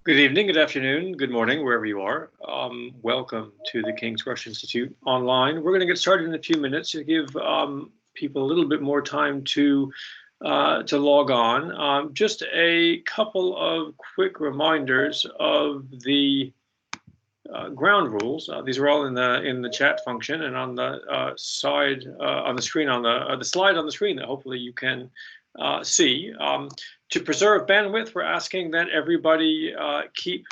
Good evening, good afternoon, good morning, wherever you are. Welcome to the King's Rush Institute online. We're going to get started in a few minutes to give people a little bit more time to log on. Just a couple of quick reminders of the ground rules. These are all in the chat function and on the side on the screen on the slide on the screen that hopefully you can see. To preserve bandwidth, we're asking that everybody keep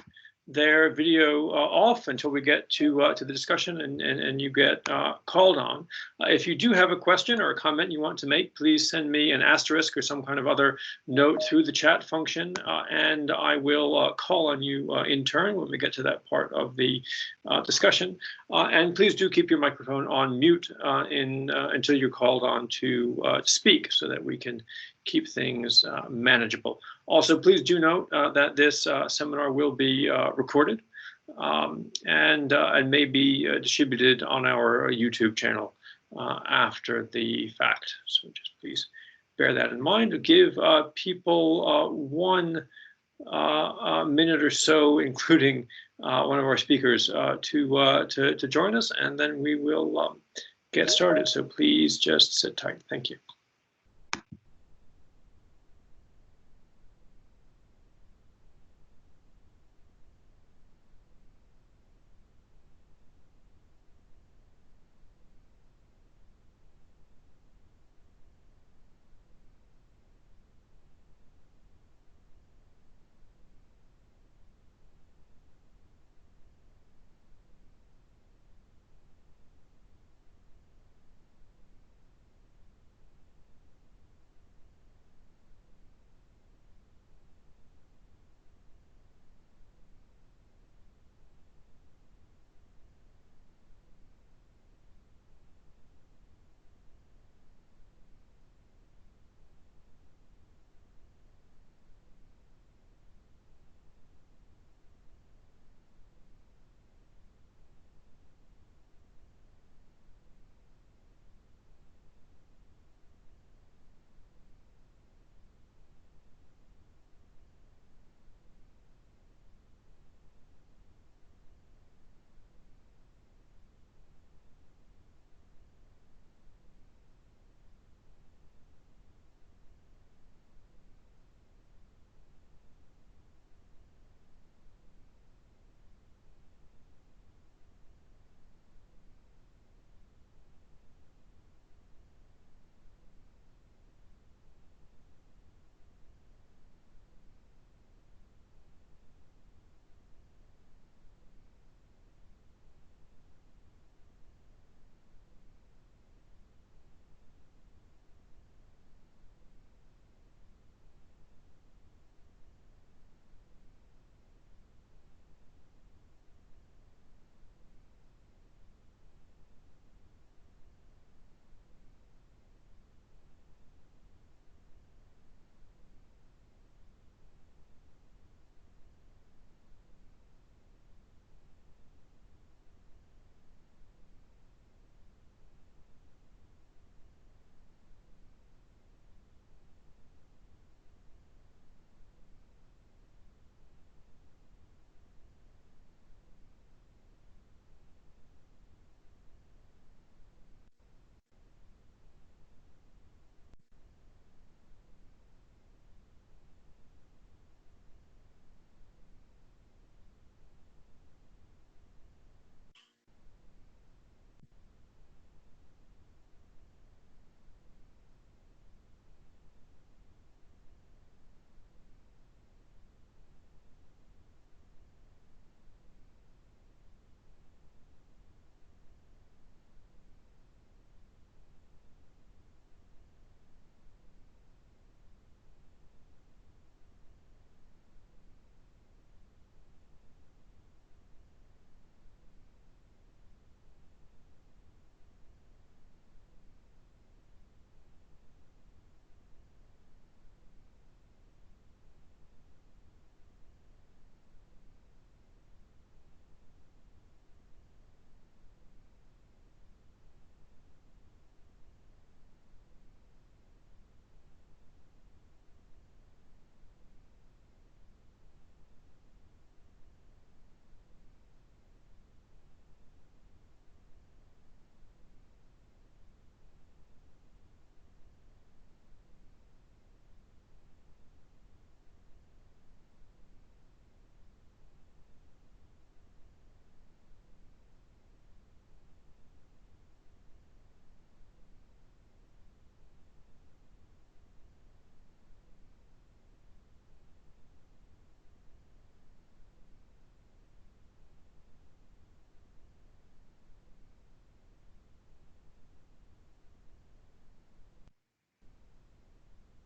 their video off until we get to the discussion and you get called on. If you do have a question or a comment you want to make, please send me an asterisk or some kind of other note through the chat function, and I will call on you in turn when we get to that part of the discussion. And please do keep your microphone on mute until you're called on to speak, so that we can keep things manageable. Also, please do note that this seminar will be recorded and may be distributed on our YouTube channel after the fact. So just please bear that in mind. To give people 1 minute or so, including one of our speakers, to join us, and then we will get started. So please just sit tight. Thank you.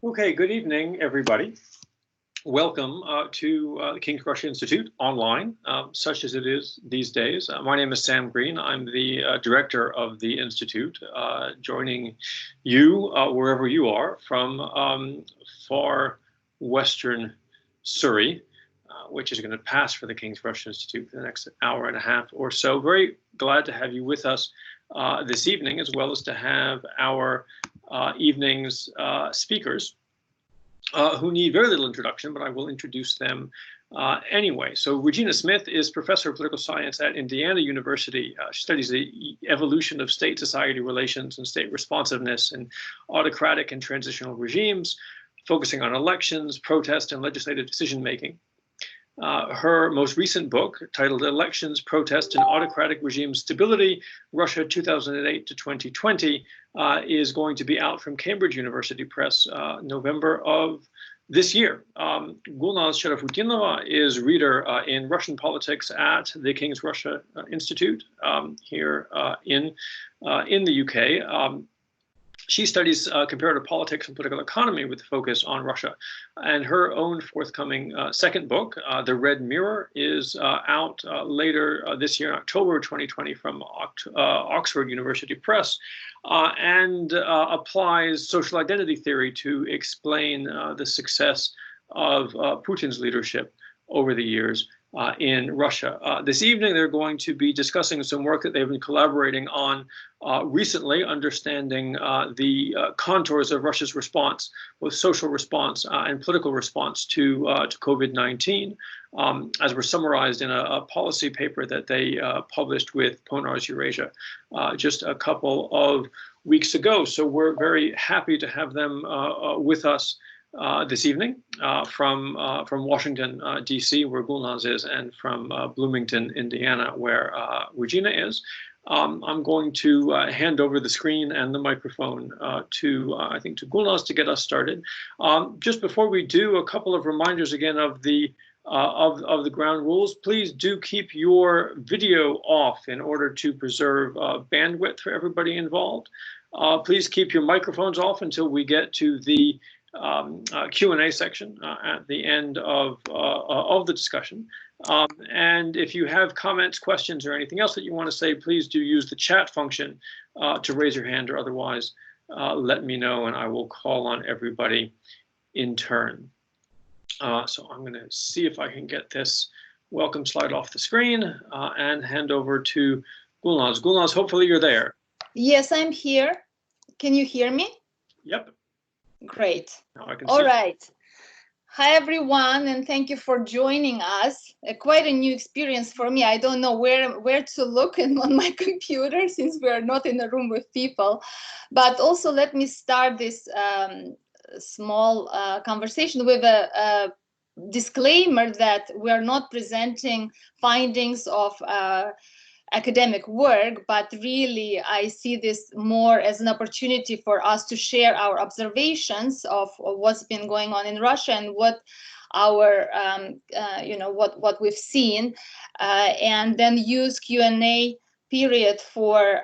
Okay, good evening, everybody. Welcome to the King's Russia Institute online, such as it is these days. My name is Sam Green. I'm the director of the Institute, joining you wherever you are from far western Surrey, which is going to pass for the King's Russia Institute for the next hour and a half or so. Very glad to have you with us this evening, as well as to have our evening's speakers. Who need very little introduction, but I will introduce them anyway. So Regina Smyth is professor of political science at Indiana University. She studies the evolution of state-society relations and state responsiveness in autocratic and transitional regimes, focusing on elections, protest, and legislative decision-making. Her most recent book, titled Elections, Protest, and Autocratic Regime Stability, Russia 2008 to 2020, is going to be out from Cambridge University Press November of this year. Gulnaz Sharafutdinova is reader in Russian politics at the King's Russia Institute here in the UK. She studies comparative politics and political economy with a focus on Russia. And her own forthcoming second book, The Red Mirror, is out later this year in October 2020 from Oxford University Press, and applies social identity theory to explain the success of Putin's leadership over the years in Russia. This evening, they're going to be discussing some work that they've been collaborating on recently, understanding the contours of Russia's response, both social response and political response to COVID-19, as were summarized in a policy paper that they published with Ponar's Eurasia just a couple of weeks ago. So we're very happy to have them with us this evening from Washington, D.C., where Gulnaz is, and from Bloomington, Indiana, where Regina is. I'm going to hand over the screen and the microphone to Gulnaz to get us started. Just before we do, a couple of reminders again of the ground rules. Please do keep your video off in order to preserve bandwidth for everybody involved. Please keep your microphones off until we get to the Q&A section at the end of the discussion. And if you have comments, questions, or anything else that you want to say, please do use the chat function to raise your hand, or otherwise let me know and I will call on everybody in turn. So I'm going to see if I can get this welcome slide off the screen and hand over to Gulnaz. Gulnaz, hopefully you're there. Yes, I'm here. Can you hear me? Yep. Great. Now I can All see. right. Hi, everyone, and thank you for joining us. Quite a new experience for me. I don't know where to look on my computer since we are not in a room with people. But also, let me start this small conversation with a disclaimer that we are not presenting findings of academic work, but really I see this more as an opportunity for us to share our observations of what's been going on in Russia and what our what we've seen, and then use Q&A period for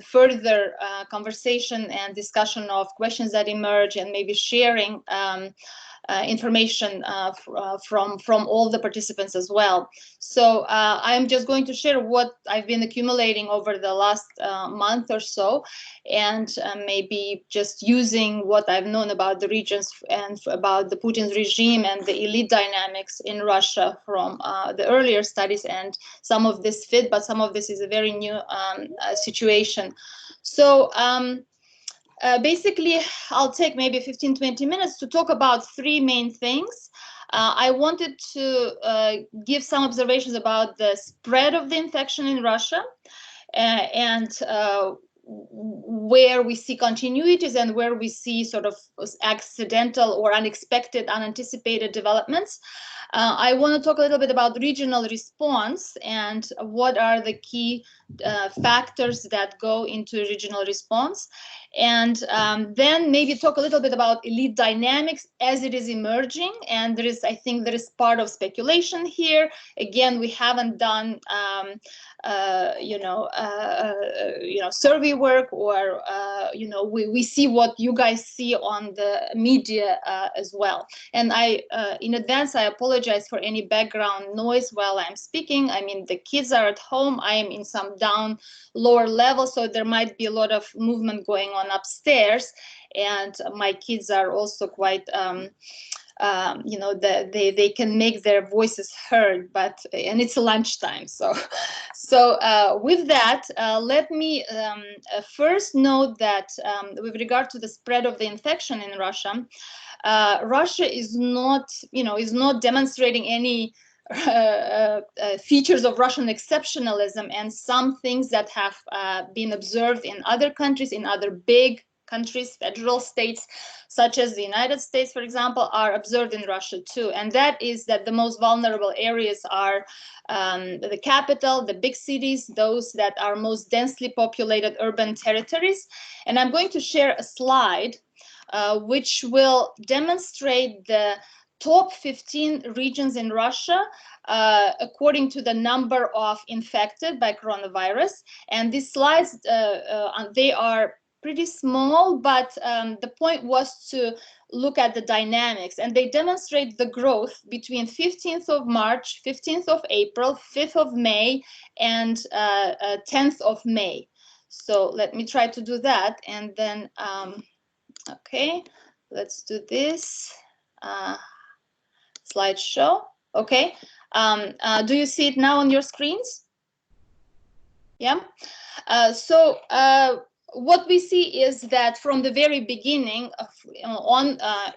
further conversation and discussion of questions that emerge, and maybe sharing information from all the participants as well. So I'm just going to share what I've been accumulating over the last month or so, and maybe just using what I've known about the regions and about the Putin regime and the elite dynamics in Russia from the earlier studies, and some of this fit, but some of this is a very new situation. So basically, I'll take maybe 15-20 minutes to talk about three main things. I wanted to give some observations about the spread of the infection in Russia, and where we see continuities and where we see sort of accidental or unexpected, unanticipated developments. I want to talk a little bit about regional response and what are the key factors that go into regional response. And then maybe talk a little bit about elite dynamics as it is emerging. And I think there is part of speculation here. Again, we haven't done survey work, or we see what you guys see on the media as well. And I in advance I apologize for any background noise while I'm speaking. I mean, the kids are at home. I am in some lower level, so there might be a lot of movement going on upstairs, and my kids are also quite they can make their voices heard, and it's lunchtime. So with that, let me first note that with regard to the spread of the infection in Russia, Russia is not demonstrating any features of Russian exceptionalism, and some things that have been observed in other countries, in other big countries, federal states, such as the United States, for example, are observed in Russia too. And that is that the most vulnerable areas are the capital, the big cities, those that are most densely populated urban territories. And I'm going to share a slide which will demonstrate the top 15 regions in Russia according to the number of infected by coronavirus. And these slides, they are pretty small, but the point was to look at the dynamics, and they demonstrate the growth between 15th of March, 15th of April, 5th of May, and 10th of May. So let me try to do that, and then okay, let's do this slideshow. Okay, do you see it now on your screens? Yeah. What we see is that from the very beginning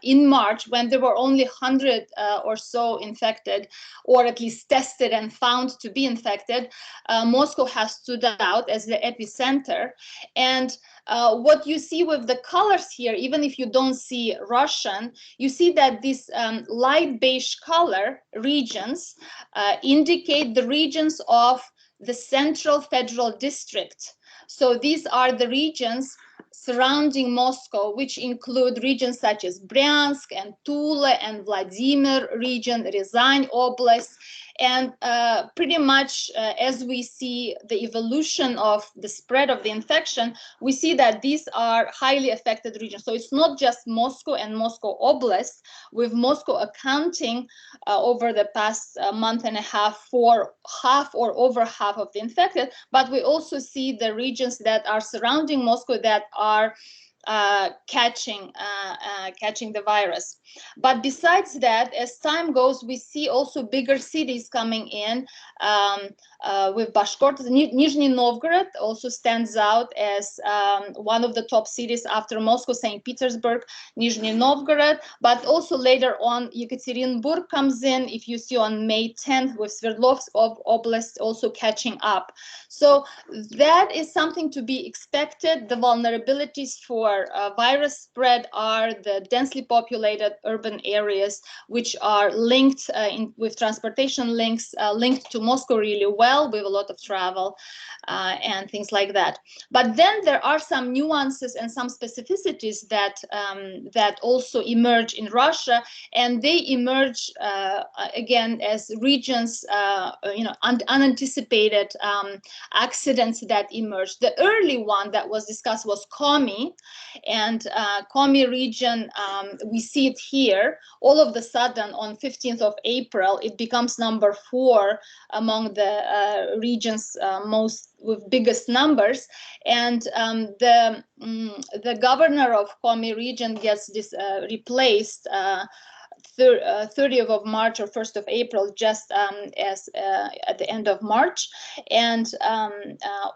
in March, when there were only 100 or so infected, or at least tested and found to be infected, Moscow has stood out as the epicenter. And what you see with the colors here, even if you don't see Russian, you see that these light beige color regions indicate the regions of the Central Federal District. So these are the regions surrounding Moscow, which include regions such as Bryansk and Tula and Vladimir region, Ryazan Oblast. And pretty much as we see the evolution of the spread of the infection, we see that these are highly affected regions. So it's not just Moscow and Moscow Oblast, with Moscow accounting over the past month and a half for half or over half of the infected, but we also see the regions that are surrounding Moscow that are catching the virus. But besides that, as time goes, we see also bigger cities coming in with Bashkortostan. Nizhny Novgorod also stands out as one of the top cities after Moscow, St. Petersburg, Nizhny Novgorod, but also later on Yekaterinburg comes in, if you see on May 10th, with Sverdlovsk Oblast also catching up. So that is something to be expected. The vulnerabilities for virus spread are the densely populated urban areas, which are linked with transportation links, linked to Moscow really well, with a lot of travel and things like that. But then there are some nuances and some specificities that that also emerge in Russia, and they emerge again as regions, unanticipated accidents that emerged. The early one that was discussed was Komi, and Komi region, we see it here. All of a sudden, on 15th of April, it becomes number 4 among the regions with biggest numbers, and the governor of Komi region gets replaced 30th of March or 1st of April, just as at the end of March. And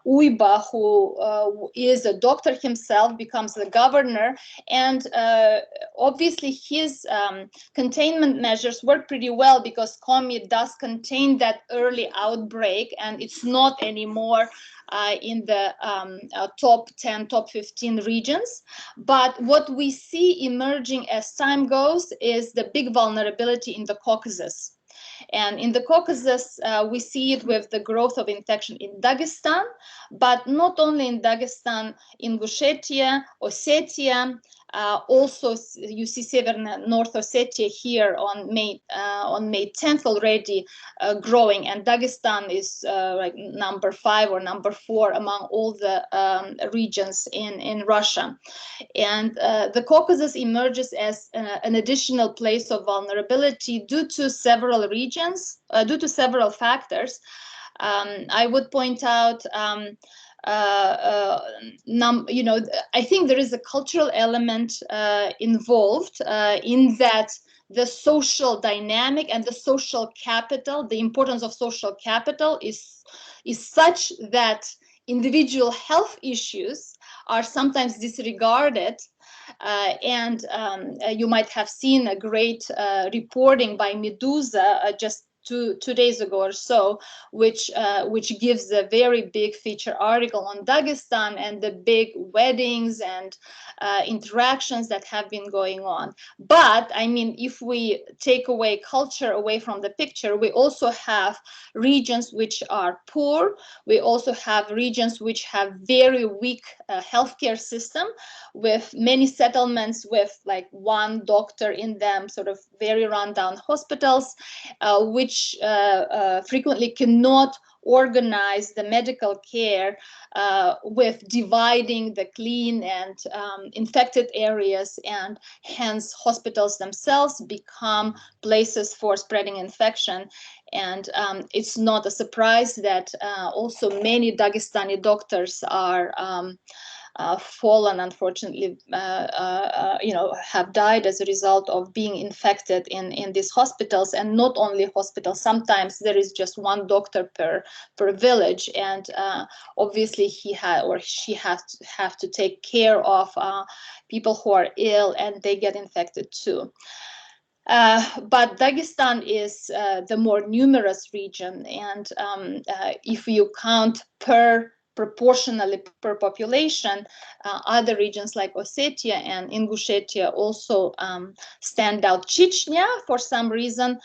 Uyba, who is a doctor himself, becomes the governor. And obviously his containment measures work pretty well, because Komi does contain that early outbreak, and it's not anymore in the top 10, top 15 regions. But what we see emerging as time goes is the big vulnerability in the Caucasus. And in the Caucasus, we see it with the growth of infection in Dagestan, but not only in Dagestan, Ingushetia, Ossetia, also you see Southern North Ossetia here on May 10th already growing, and Dagestan is like number 5 or number 4 among all the regions in Russia. And the Caucasus emerges as an additional place of vulnerability due to several regions, due to several factors. I would point out, I think there is a cultural element involved in that the social dynamic and the social capital, the importance of social capital is such that individual health issues are sometimes disregarded. And you might have seen a great reporting by Medusa just two days ago or so, which gives a very big feature article on Dagestan and the big weddings and interactions that have been going on. But I mean, if we take away culture away from the picture, we also have regions which are poor. We also have regions which have very weak healthcare system, with many settlements with like one doctor in them, sort of very rundown hospitals, which frequently cannot organize the medical care with dividing the clean and infected areas, and hence hospitals themselves become places for spreading infection. And it's not a surprise that also many Dagestani doctors are fallen, unfortunately, have died as a result of being infected in these hospitals. And not only hospitals, sometimes there is just one doctor per village, and obviously he or she have to take care of people who are ill, and they get infected too. But Dagestan is the more numerous region, and if you count proportionally per population, other regions like Ossetia and Ingushetia also stand out. Chechnya, for some reason,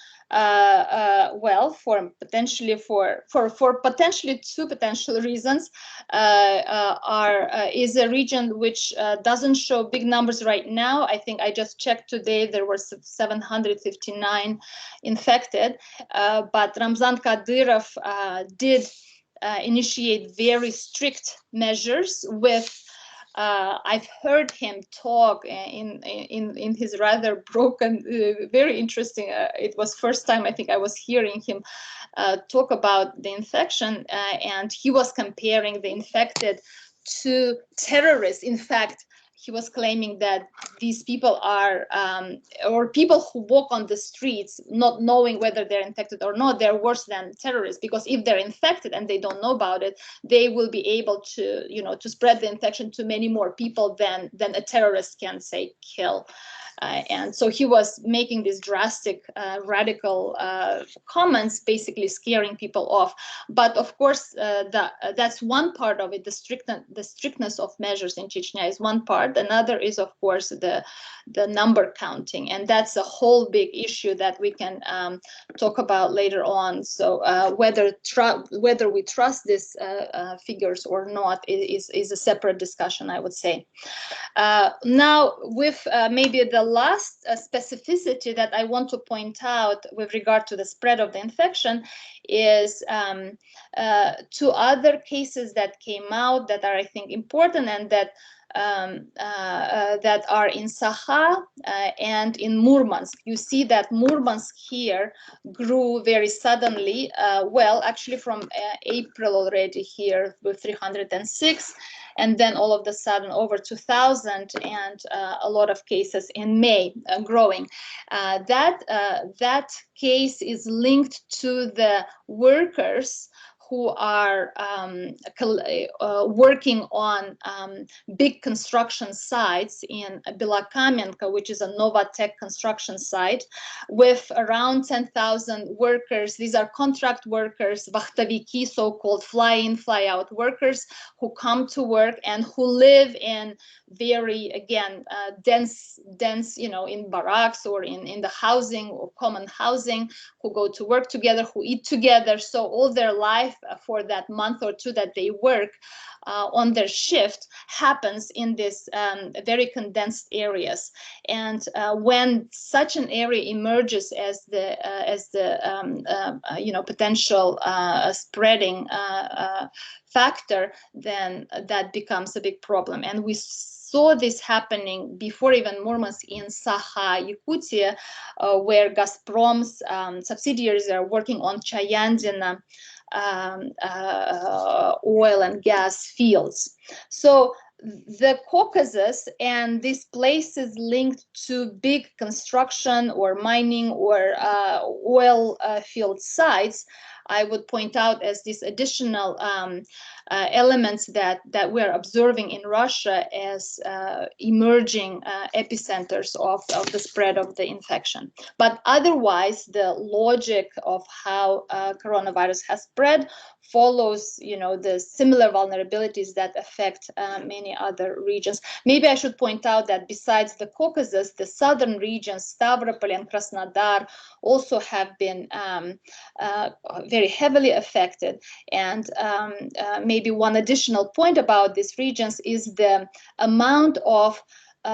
for potentially two potential reasons, is a region which doesn't show big numbers right now. I think I just checked today, there were 759 infected, but Ramzan Kadyrov did initiate very strict measures with I've heard him talk in his rather broken, very interesting. It was first time I think I was hearing him talk about the infection, and he was comparing the infected to terrorists. In fact, he was claiming that these people are, or people who walk on the streets not knowing whether they're infected or not, they're worse than terrorists, because if they're infected and they don't know about it, they will be able to, to spread the infection to many more people than a terrorist can, say, kill. And so he was making these drastic, radical comments, basically scaring people off. But of course, that's one part of it. The strictness of measures in Chechnya is one part. Another is, of course, the number counting, and that's a whole big issue that we can talk about later on. So whether we trust these figures or not is a separate discussion, I would say. Now, with maybe the last specificity that I want to point out with regard to the spread of the infection is two other cases that came out that are, I think, important, and that are in Sakha and in Murmansk. You see that Murmansk here grew very suddenly, actually from April already here with 306, and then all of a sudden over 2,000, and a lot of cases in May growing. That case is linked to the workers who are working on big construction sites in Belokamenka, which is a Novatech construction site, with around 10,000 workers. These are contract workers, vakhtoviki, so-called fly-in, fly-out workers, who come to work and who live in very, again, dense, in barracks or in the housing or common housing, who go to work together, who eat together. So all their life for that month or two that they work on their shift happens in this very condensed areas. And when such an area emerges as the potential spreading factor, then that becomes a big problem. And we saw this happening before even Murmansk in Sakha, Yakutia, where Gazprom's subsidiaries are working on Chayandina oil and gas fields. So the Caucasus and these places linked to big construction or mining or oil field sites, I would point out as these additional elements that we're observing in Russia as emerging epicenters of the spread of the infection. But otherwise, the logic of how coronavirus has spread follows, the similar vulnerabilities that affect many other regions. Maybe I should point out that besides the Caucasus, the southern regions, Stavropol and Krasnodar, also have been very heavily affected. And maybe one additional point about these regions is the amount of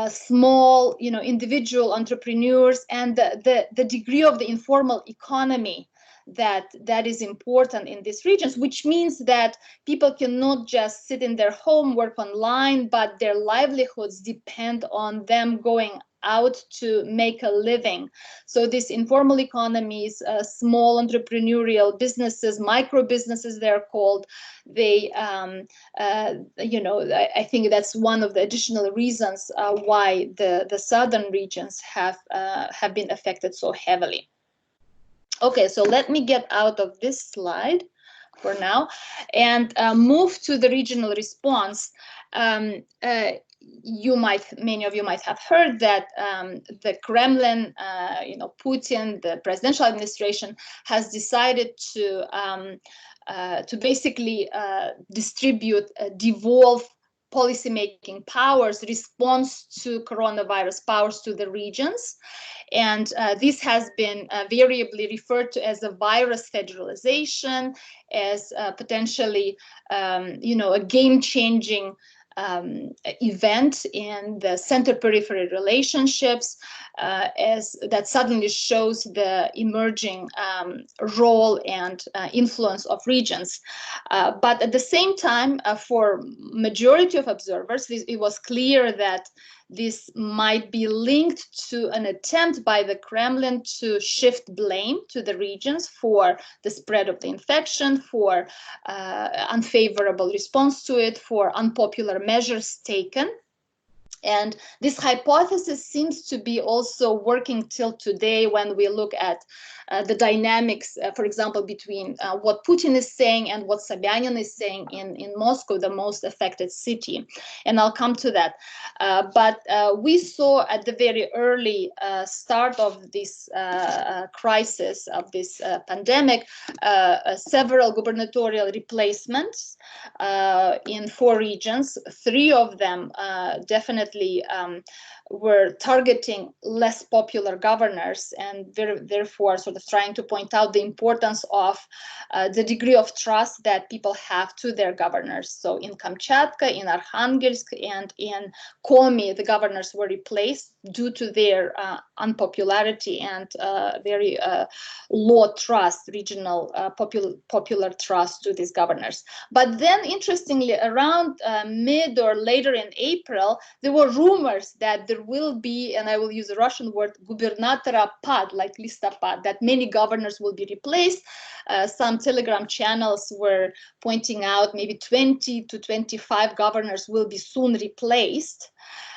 small, individual entrepreneurs and the degree of the informal economy that is important in these regions, which means that people cannot just sit in their home, work online, but their livelihoods depend on them going out to make a living. So these informal economies, small entrepreneurial businesses, micro businesses, they're called, they, I think that's one of the additional reasons why the southern regions have been affected so heavily. Okay, so let me get out of this slide for now and move to the regional response. Many of you might have heard that the Kremlin, Putin, the presidential administration, has decided to basically distribute, devolve policymaking powers, response to coronavirus powers to the regions. And this has been variably referred to as a virus federalization, as potentially, a game-changing event in the center-periphery relationships, as that suddenly shows the emerging role and influence of regions. But at the same time, for majority of observers, it was clear that this might be linked to an attempt by the Kremlin to shift blame to the regions for the spread of the infection, for unfavorable response to it, for unpopular measures taken. And this hypothesis seems to be also working till today when we look at the dynamics, for example, between what Putin is saying and what Sobyanin is saying in Moscow, the most affected city. And I'll come to that. But we saw at the very early start of this crisis, of this pandemic, several gubernatorial replacements in 4 regions. 3 of them definitely were targeting less popular governors, and therefore sort of trying to point out the importance of the degree of trust that people have to their governors. So in Kamchatka, in Arkhangelsk, and in Komi, the governors were replaced due to their unpopularity and very low trust, regional popular trust to these governors. But then, interestingly, around mid or later in April, there were rumors that there will be, and I will use the Russian word, gubernatorapad, like listopad, that many governors will be replaced. Some Telegram channels were pointing out maybe 20 to 25 governors will be soon replaced.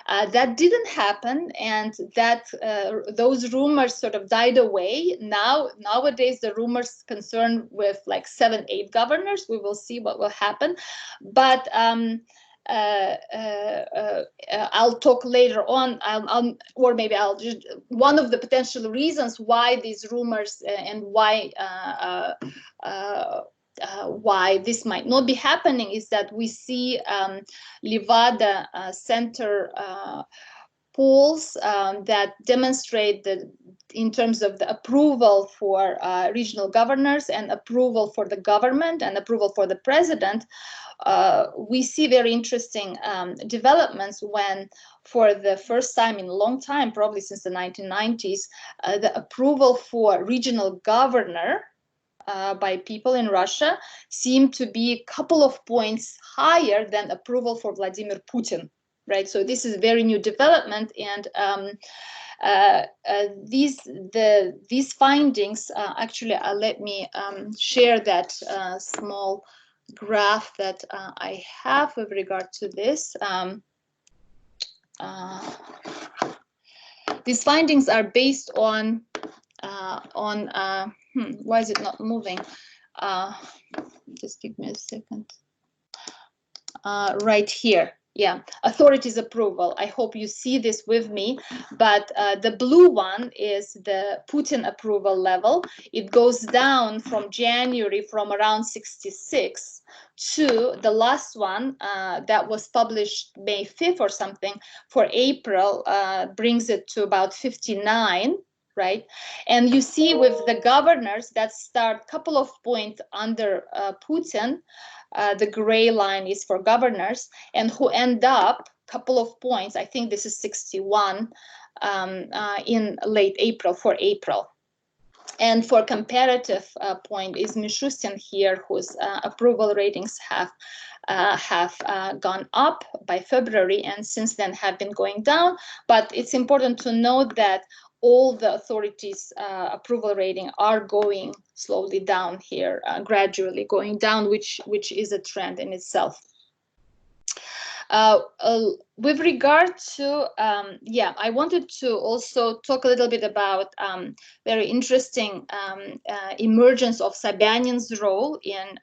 That didn't happen, and that those rumors sort of died away. Nowadays, the rumors concern with like 7, 8 governors. We will see what will happen, but I'll talk later on, or maybe I'll just, one of the potential reasons why these rumors and why why this might not be happening is that we see Levada center polls that demonstrate that in terms of the approval for regional governors and approval for the government and approval for the president, we see very interesting developments when, for the first time in a long time, probably since the 1990s, the approval for regional governor by people in Russia seemed to be a couple of points higher than approval for Vladimir Putin. Right, so this is a very new development, and these findings actually let me share that small graph that I have with regard to this. These findings are based on why is it not moving? Just give me a second. Right here. Yeah, authorities approval. I hope you see this with me, but the blue one is the Putin approval level. It goes down from January from around 66 to the last one that was published May 5th or something for April, brings it to about 59. Right, and you see with the governors that start a couple of points under Putin, the gray line is for governors, and who end up a couple of points, I think this is 61 in late April, for April. And for comparative point is Mishustin here, whose approval ratings have gone up by February and since then have been going down. But it's important to note that all the authorities' approval rating are going slowly down here, gradually going down, which is a trend in itself. With regard to, I wanted to also talk a little bit about very interesting emergence of Sobyanin's role in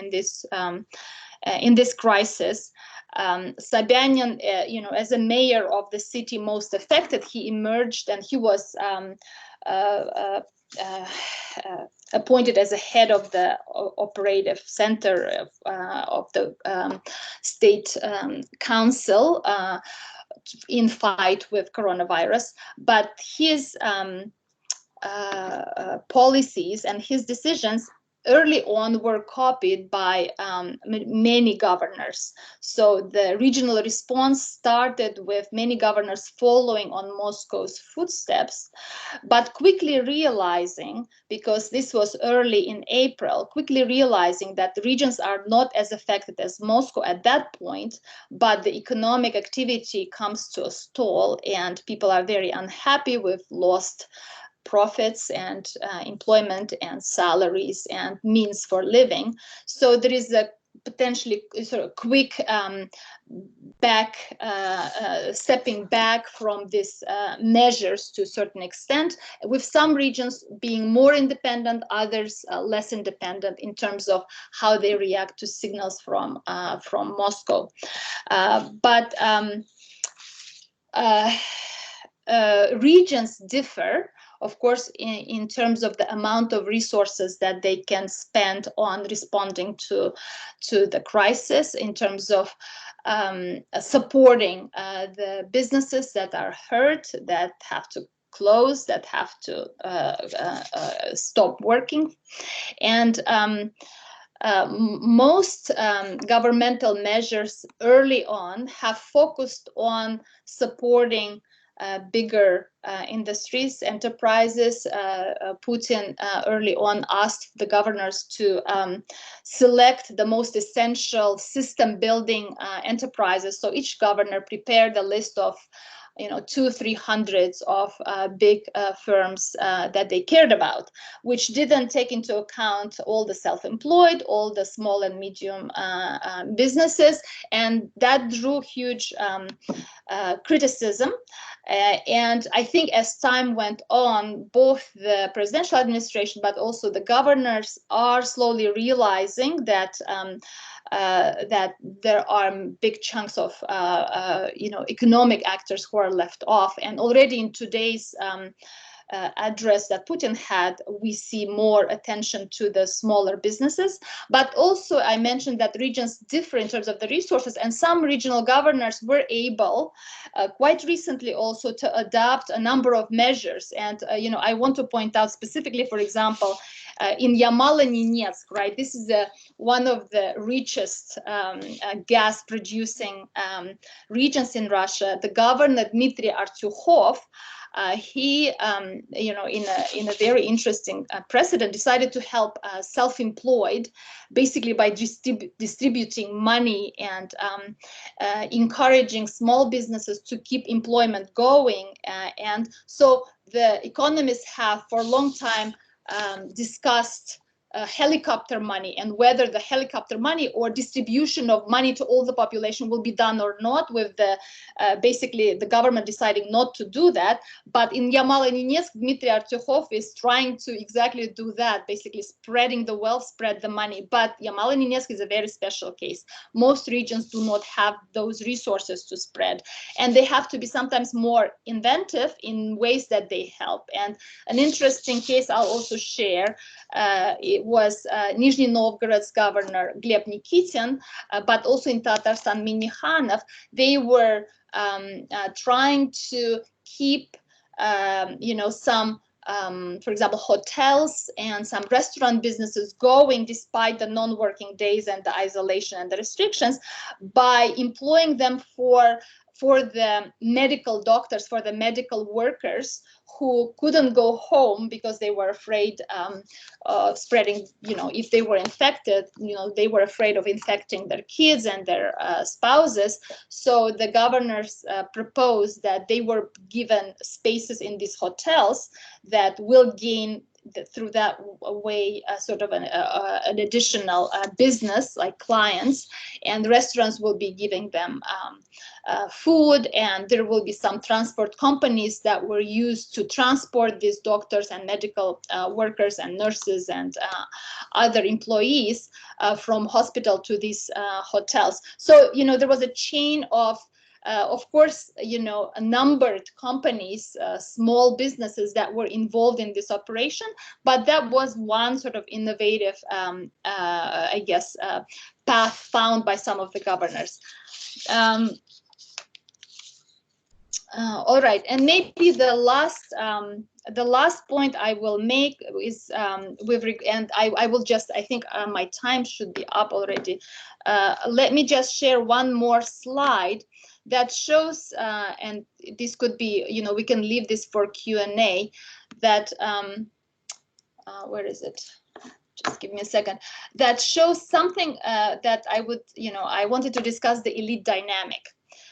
this crisis. Sobyanin, as a mayor of the city most affected, he emerged and he was appointed as a head of the operative center of the state council in fight with coronavirus. But his policies and his decisions early on were copied by many governors. So the regional response started with many governors following on Moscow's footsteps, but quickly realizing, because this was early in April, quickly realizing that the regions are not as affected as Moscow at that point, but the economic activity comes to a stall and people are very unhappy with lost profits and employment and salaries and means for living. So there is a potentially sort of quick stepping back from these measures to a certain extent, with some regions being more independent, others less independent in terms of how they react to signals from Moscow. But regions differ, of course, in terms of the amount of resources that they can spend on responding to the crisis, in terms of supporting the businesses that are hurt, that have to close, that have to stop working. And most governmental measures early on have focused on supporting bigger industries, enterprises. Putin early on asked the governors to select the most essential system building enterprises. So each governor prepared a list of 200-300 of big firms that they cared about, which didn't take into account all the self-employed, all the small and medium businesses, and that drew huge criticism. And I think as time went on, both the presidential administration but also the governors are slowly realizing that that there are big chunks of economic actors who are left off. And already in today's address that Putin had, we see more attention to the smaller businesses. But also I mentioned that regions differ in terms of the resources, and some regional governors were able quite recently also to adopt a number of measures. And I want to point out specifically, for example, in Yamal-Nenetsk, right? This is one of the richest gas producing regions in Russia. The governor, Dmitry Artyukhov, he, in a very interesting precedent, decided to help self-employed, basically by distributing money and encouraging small businesses to keep employment going. And so the economists have for a long time discussed helicopter money, and whether the helicopter money or distribution of money to all the population will be done or not, with the basically the government deciding not to do that. But in Yamal-Nenetsk, Dmitry Artyukhov is trying to exactly do that, basically spreading the wealth, spread the money. But Yamal-Nenetsk is a very special case. Most regions do not have those resources to spread, and they have to be sometimes more inventive in ways that they help. And an interesting case I'll also share, it was Nizhny Novgorod's governor Gleb Nikitin, but also in Tatarstan Minnikhanov. They were trying to keep, some, for example, hotels and some restaurant businesses going despite the non-working days and the isolation and the restrictions, by employing them for the medical doctors, for the medical workers who couldn't go home because they were afraid of spreading, if they were infected, they were afraid of infecting their kids and their spouses. So the governors proposed that they were given spaces in these hotels that will gain through that way sort of an additional business, like clients, and restaurants will be giving them food, and there will be some transport companies that were used to transport these doctors and medical workers and nurses and other employees from hospital to these hotels. So there was a chain of course, numbered companies, small businesses that were involved in this operation, but that was one sort of innovative, I guess, path found by some of the governors. All right, and maybe the last point I will make is and I will just, I think my time should be up already. Let me just share one more slide that shows, and this could be, we can leave this for Q&A, that, where is it? Just give me a second. That shows something that I would, I wanted to discuss the elite dynamic,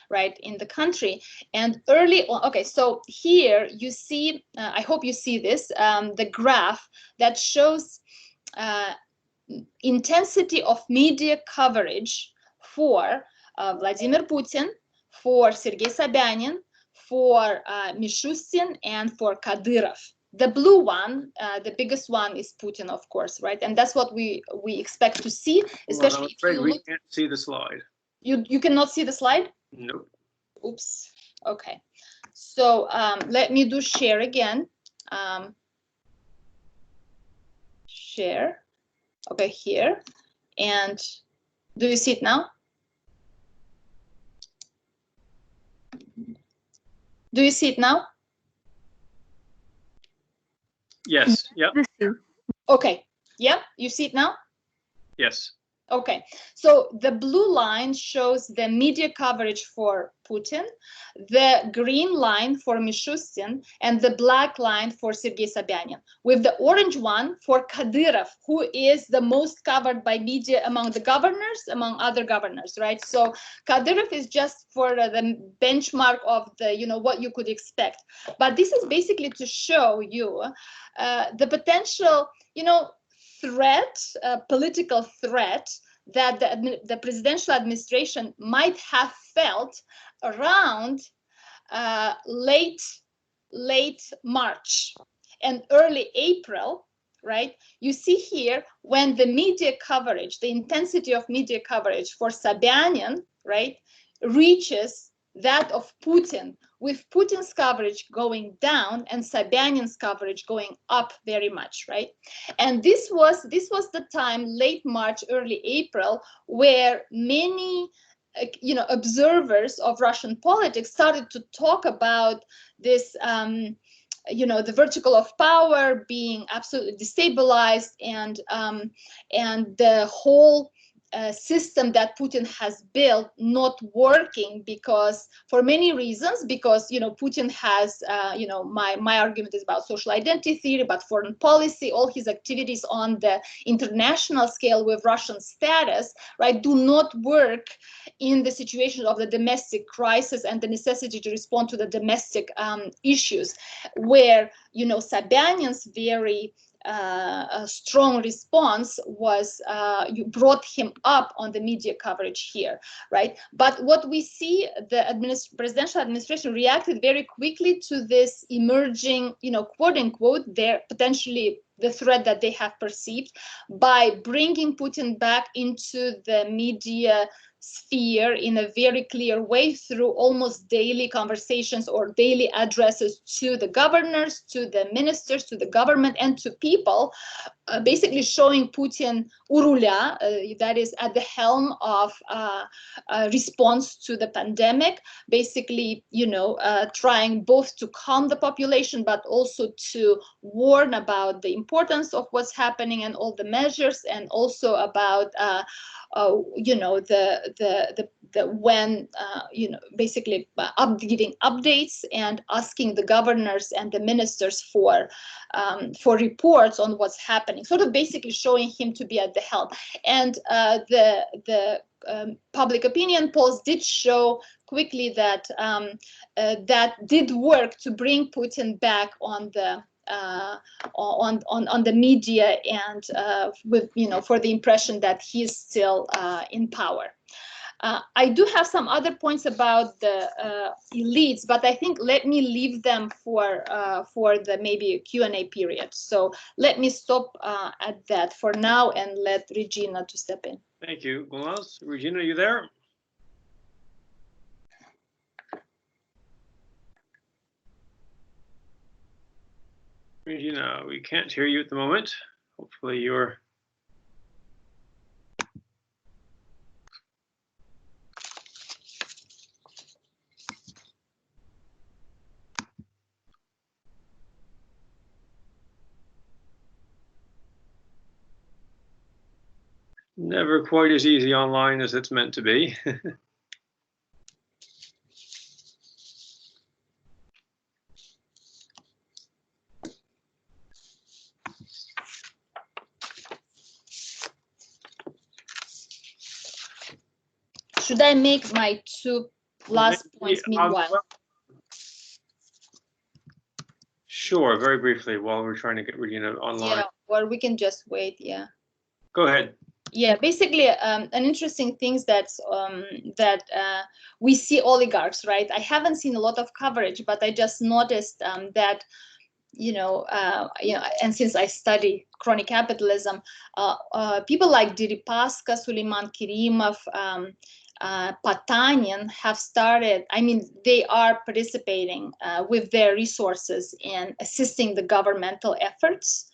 right, in the country. And early on, okay, so here you see, I hope you see this, the graph that shows intensity of media coverage for Vladimir Putin, for Sergei Sobyanin, for Mishustin, and for Kadyrov. The blue one, the biggest one, is Putin, of course, right? And that's what we expect to see, especially if you look. We can't see the slide. You cannot see the slide? Nope. Oops. Okay. So let me do share again. Share. Okay, here. And do you see it now? Do you see it now? Yes. Yeah. Okay. Yeah, you see it now? Yes. Okay, so the blue line shows the media coverage for Putin, the green line for Mishustin, and the black line for Sergei Sobyanin, with the orange one for Kadyrov, who is the most covered by media among the governors, among other governors, right? So Kadyrov is just for the benchmark of the, what you could expect. But this is basically to show you the potential, threat, political threat that the presidential administration might have felt around late March and early April, right? You see here when the media coverage, the intensity of media coverage for Sobyanin, right, reaches that of Putin, with Putin's coverage going down and Sobyanin's coverage going up very much, right? And this was the time, late March, early April, where many observers of Russian politics started to talk about this, the vertical of power being absolutely destabilized, and the whole system that Putin has built not working, because for many reasons, because Putin has my argument is about social identity theory, about foreign policy, all his activities on the international scale with Russian status, right, do not work in the situation of the domestic crisis and the necessity to respond to the domestic issues, where Sobyanin's very a strong response was you brought him up on the media coverage here, right? But what we see, the presidential administration reacted very quickly to this emerging, quote unquote, their potentially the threat that they have perceived, by bringing Putin back into the media sphere in a very clear way through almost daily conversations or daily addresses to the governors, to the ministers, to the government, and to people, basically showing Putin urulia, that is at the helm of response to the pandemic, basically, trying both to calm the population, but also to warn about the importance of what's happening and all the measures, and also about basically giving updates and asking the governors and the ministers for reports on what's happening, sort of basically showing him to be at the helm. And the public opinion polls did show quickly that that did work to bring Putin back on the media, and with for the impression that he's still in power. I do have some other points about the elites, but I think let me leave them for the maybe Q&A period. So let me stop at that for now and let Regina to step in. Thank you, Gulnaz. Regina, are you there? Regina, we can't hear you at the moment. Hopefully you're... Never quite as easy online as it's meant to be. Should I make my two last points meanwhile? Sure, very briefly, while we're trying to get Regina online. Yeah, or we can just wait, yeah. Go ahead. Yeah, basically, an interesting thing that's that we see oligarchs, right? I haven't seen a lot of coverage, but I just noticed that, and since I study crony capitalism, people like Deripaska, Suleiman Kerimov, Patanin have started, they are participating with their resources in assisting the governmental efforts.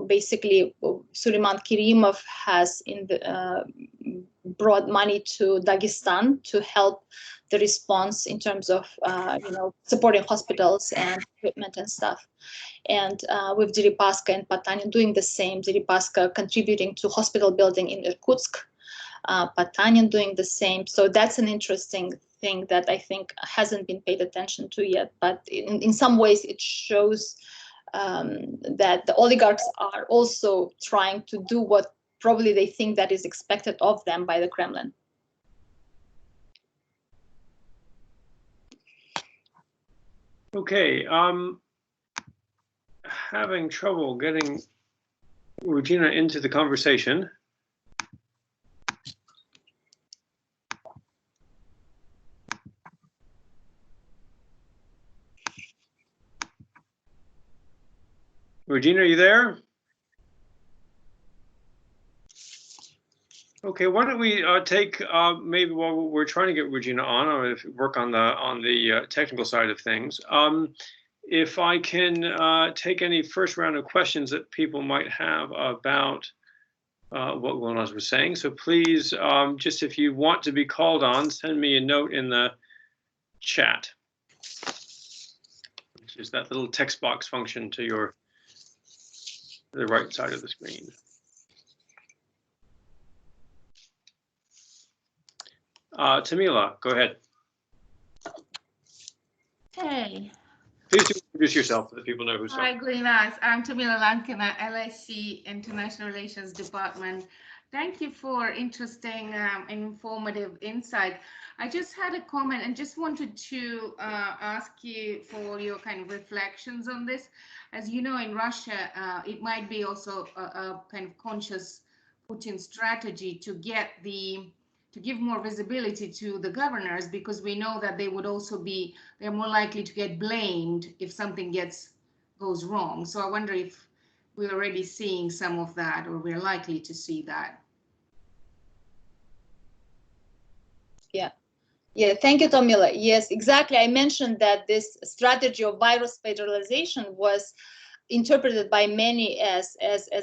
Basically, Suleiman Kerimov has brought money to Dagestan to help the response in terms of supporting hospitals and equipment and stuff. And with Deripaska and Patanin doing the same, Deripaska contributing to hospital building in Irkutsk, Patanin doing the same. So that's an interesting thing that I think hasn't been paid attention to yet, but in some ways it shows that the oligarchs are also trying to do what probably they think that is expected of them by the Kremlin. Okay, having trouble getting Regina into the conversation. Regina, are you there? Okay, why don't we take maybe while we're trying to get Regina on, or work on the technical side of things. If I can take any first round of questions that people might have about what Gulnaz was saying. So please, just if you want to be called on, send me a note in the chat, which is that little text box function to the right side of the screen. Tamila, go ahead. Hey. Please do introduce yourself so that people know who's Hi, talking. Gulnaz. I'm Tamila Lankana, LIC International Relations Department. Thank you for interesting and informative insight. I just had a comment and just wanted to ask you for your kind of reflections on this. As you know, in Russia, it might be also a kind of conscious Putin strategy to give more visibility to the governors, because we know that they would also they're more likely to get blamed if something goes wrong. So I wonder if we're already seeing some of that, or we're likely to see that. Yeah, thank you, Tomila. Yes, exactly. I mentioned that this strategy of virus federalization was interpreted by many as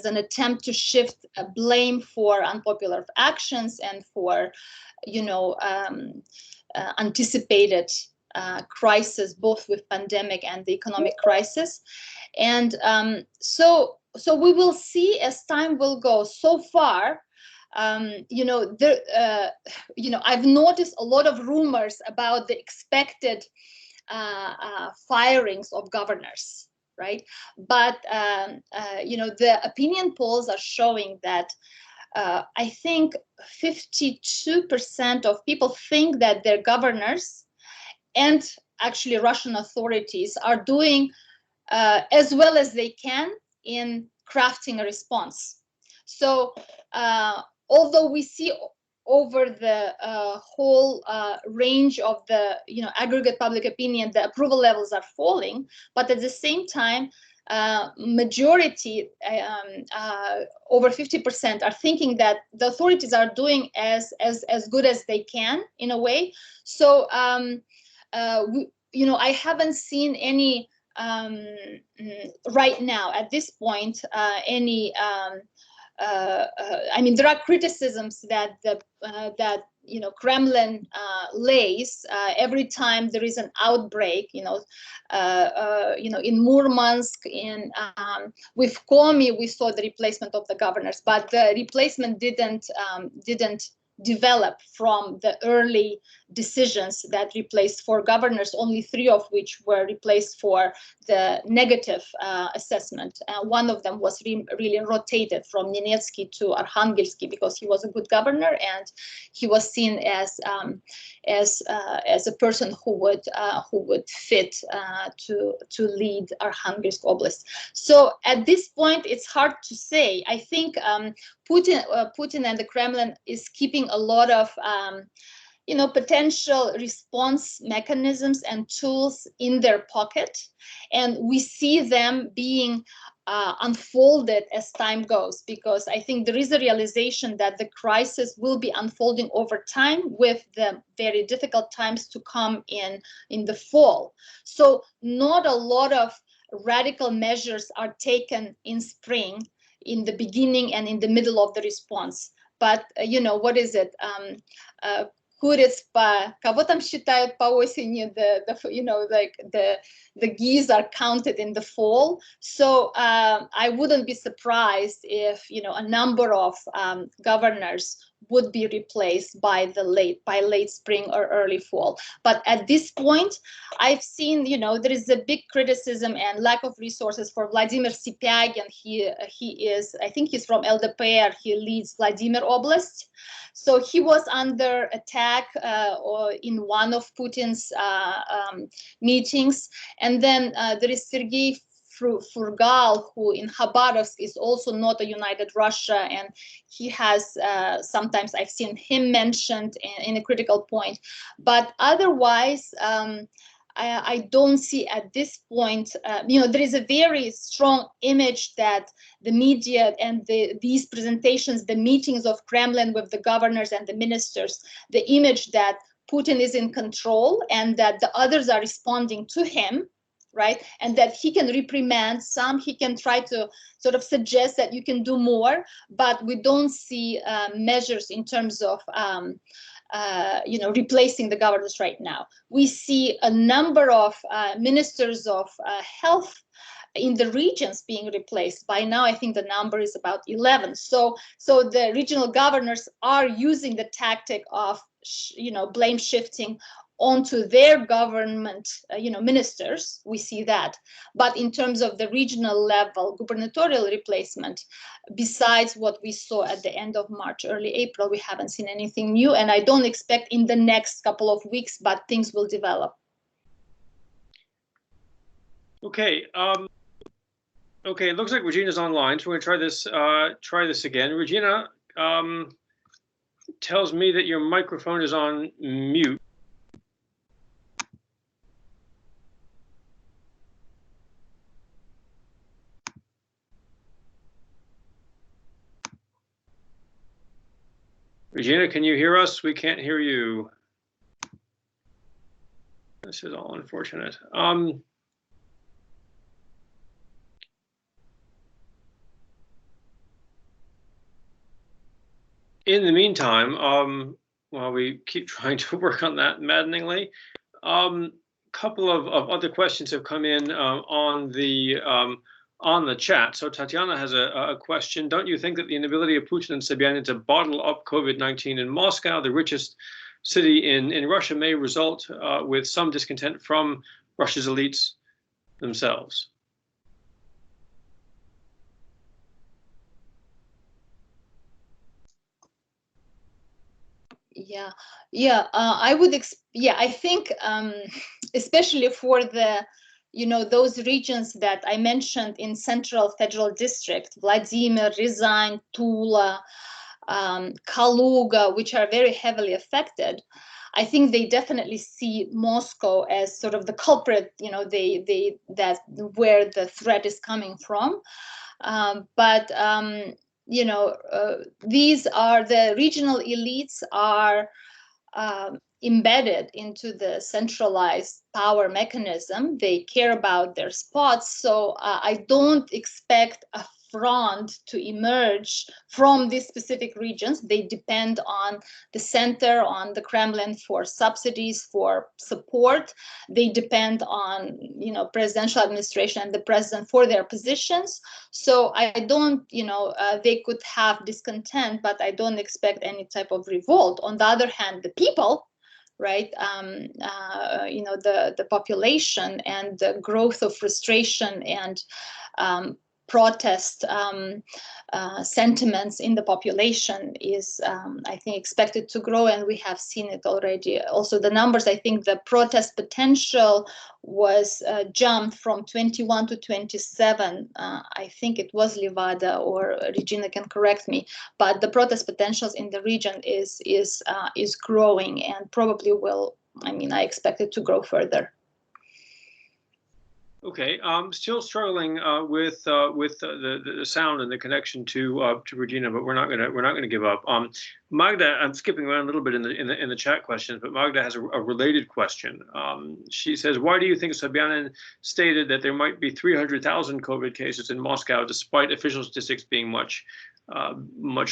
an attempt to shift blame for unpopular actions and for, anticipated crisis, both with pandemic and the economic crisis. And so we will see as time will go. So far, I've noticed a lot of rumors about the expected firings of governors, right? But the opinion polls are showing that I think 52% of people think that their governors and actually Russian authorities are doing as well as they can in crafting a response. So although we see over the whole range of the aggregate public opinion, the approval levels are falling, but at the same time, majority, over 50%, are thinking that the authorities are doing as good as they can in a way. So I haven't seen any right now at this point any I mean, there are criticisms that Kremlin lays every time there is an outbreak. In Murmansk, with Komi, we saw the replacement of the governors, but the replacement didn't develop from the early decisions that replaced 4 governors, only 3 of which were replaced for the negative assessment. One of them was really rotated from Nenetsky to Arkhangelsky because he was a good governor and he was seen as a person who would fit to lead Arkhangelsk Oblast. So at this point, it's hard to say. I think Putin and the Kremlin is keeping a lot of potential response mechanisms and tools in their pocket, and we see them being unfolded as time goes, because I think there is a realization that the crisis will be unfolding over time, with the very difficult times to come in the fall. So not a lot of radical measures are taken in spring, in the beginning and in the middle of the response. But what is it? Куриц кого там считают по осени, the geese are counted in the fall. So I wouldn't be surprised if a number of governors would be replaced by late spring or early fall. But at this point, I've seen there is a big criticism and lack of resources for Vladimir Sipyagin. He is, I think he's from LDPR. He leads Vladimir Oblast. So he was under attack in one of Putin's meetings. And then there is Sergei Furgal, who in Khabarovsk is also not a united Russia, and he has sometimes I've seen him mentioned in a critical point. But otherwise, I don't see at this point, there is a very strong image that the media and these presentations, the meetings of Kremlin with the governors and the ministers, the image that Putin is in control and that the others are responding to him, right? And that he can reprimand some, he can try to sort of suggest that you can do more, but we don't see measures in terms of replacing the governors right now. We see a number of ministers of health in the regions being replaced. By now, I think the number is about 11. So the regional governors are using the tactic of, blame shifting onto their government, ministers. We see that. But in terms of the regional level, gubernatorial replacement, besides what we saw at the end of March, early April, we haven't seen anything new. And I don't expect in the next couple of weeks, but things will develop. Okay. Okay, it looks like Regina's online, so we're going to try this again. Regina, tells me that your microphone is on mute. Regina, can you hear us? We can't hear you. This is all unfortunate. In the meantime, while we keep trying to work on that maddeningly, couple of other questions have come in on the chat. So Tatiana has a question. Don't you think that the inability of Putin and Sobyanin to bottle up COVID-19 in Moscow, the richest city in Russia, may result with some discontent from Russia's elites themselves? I would I think especially for the those regions that I mentioned in Central Federal District, Vladimir, Ryazan, Tula, Kaluga, which are very heavily affected, I think they definitely see Moscow as sort of the culprit, that's where the threat is coming from. These are the regional elites are embedded into the centralized power mechanism. They care about their spots. So I don't expect a front to emerge from these specific regions. They depend on the center, on the Kremlin for subsidies, for support. They depend on, presidential administration and the president for their positions. So I don't, they could have discontent, but I don't expect any type of revolt. On the other hand, the people, right, the population and the growth of frustration and protest sentiments in the population is, I think, expected to grow, and we have seen it already. Also, the numbers, I think the protest potential was jumped from 21 to 27. I think it was Levada, or Regina can correct me, but the protest potentials in the region is growing and probably will, I expect it to grow further. Okay, I'm still struggling with the sound and the connection to Regina, but we're not gonna give up. Magda, I'm skipping around a little bit in the chat questions, but Magda has a related question. She says, why do you think Sobyanin stated that there might be 300,000 COVID cases in Moscow, despite official statistics being much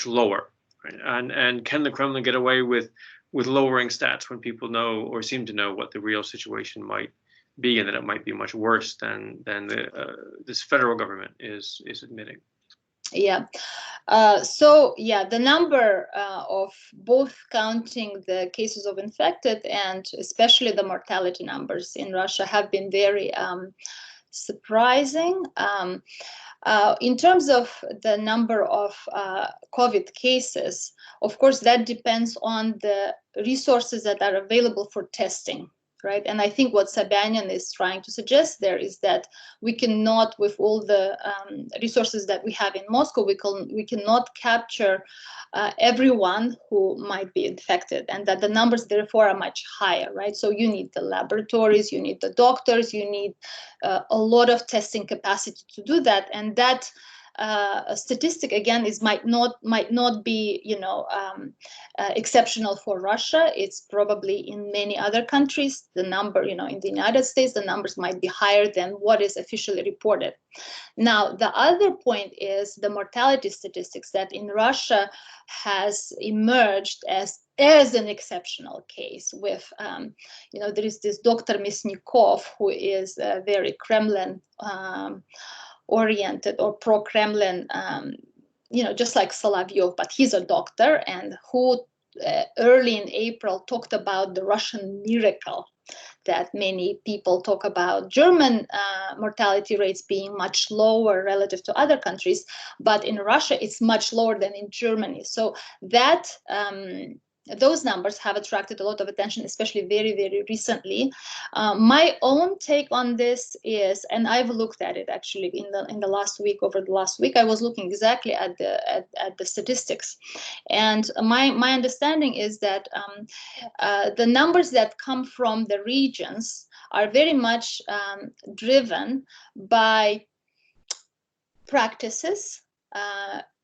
lower? Right? And can the Kremlin get away with lowering stats when people know or seem to know what the real situation might be, and that it might be much worse than this federal government is admitting? The number of both counting the cases of infected and especially the mortality numbers in Russia have been very surprising. In terms of the number of COVID cases, of course, that depends on the resources that are available for testing. right? And I think what Sabanian is trying to suggest there is that we cannot, with all the resources that we have in Moscow, we cannot capture everyone who might be infected, and that the numbers therefore are much higher, right? So you need the laboratories, you need the doctors, you need a lot of testing capacity to do that, and that a statistic again might not be, you know, exceptional for Russia. It's probably in many other countries. The number, you know, in the United States, the numbers might be higher than what is officially reported. Now, the other point is the mortality statistics that in Russia has emerged as an exceptional case with, you know, there is this Dr. Мясников, who is very Kremlin oriented or pro-Kremlin, you know, just like Solovyov, but he's a doctor, and who early in April talked about the Russian miracle, that many people talk about German mortality rates being much lower relative to other countries, but in Russia it's much lower than in Germany. So that those numbers have attracted a lot of attention, especially very, very recently. My own take on this is, and I've looked at it actually in the last week, over the last week, I was looking exactly at the statistics, and my understanding is that the numbers that come from the regions are very much driven by practices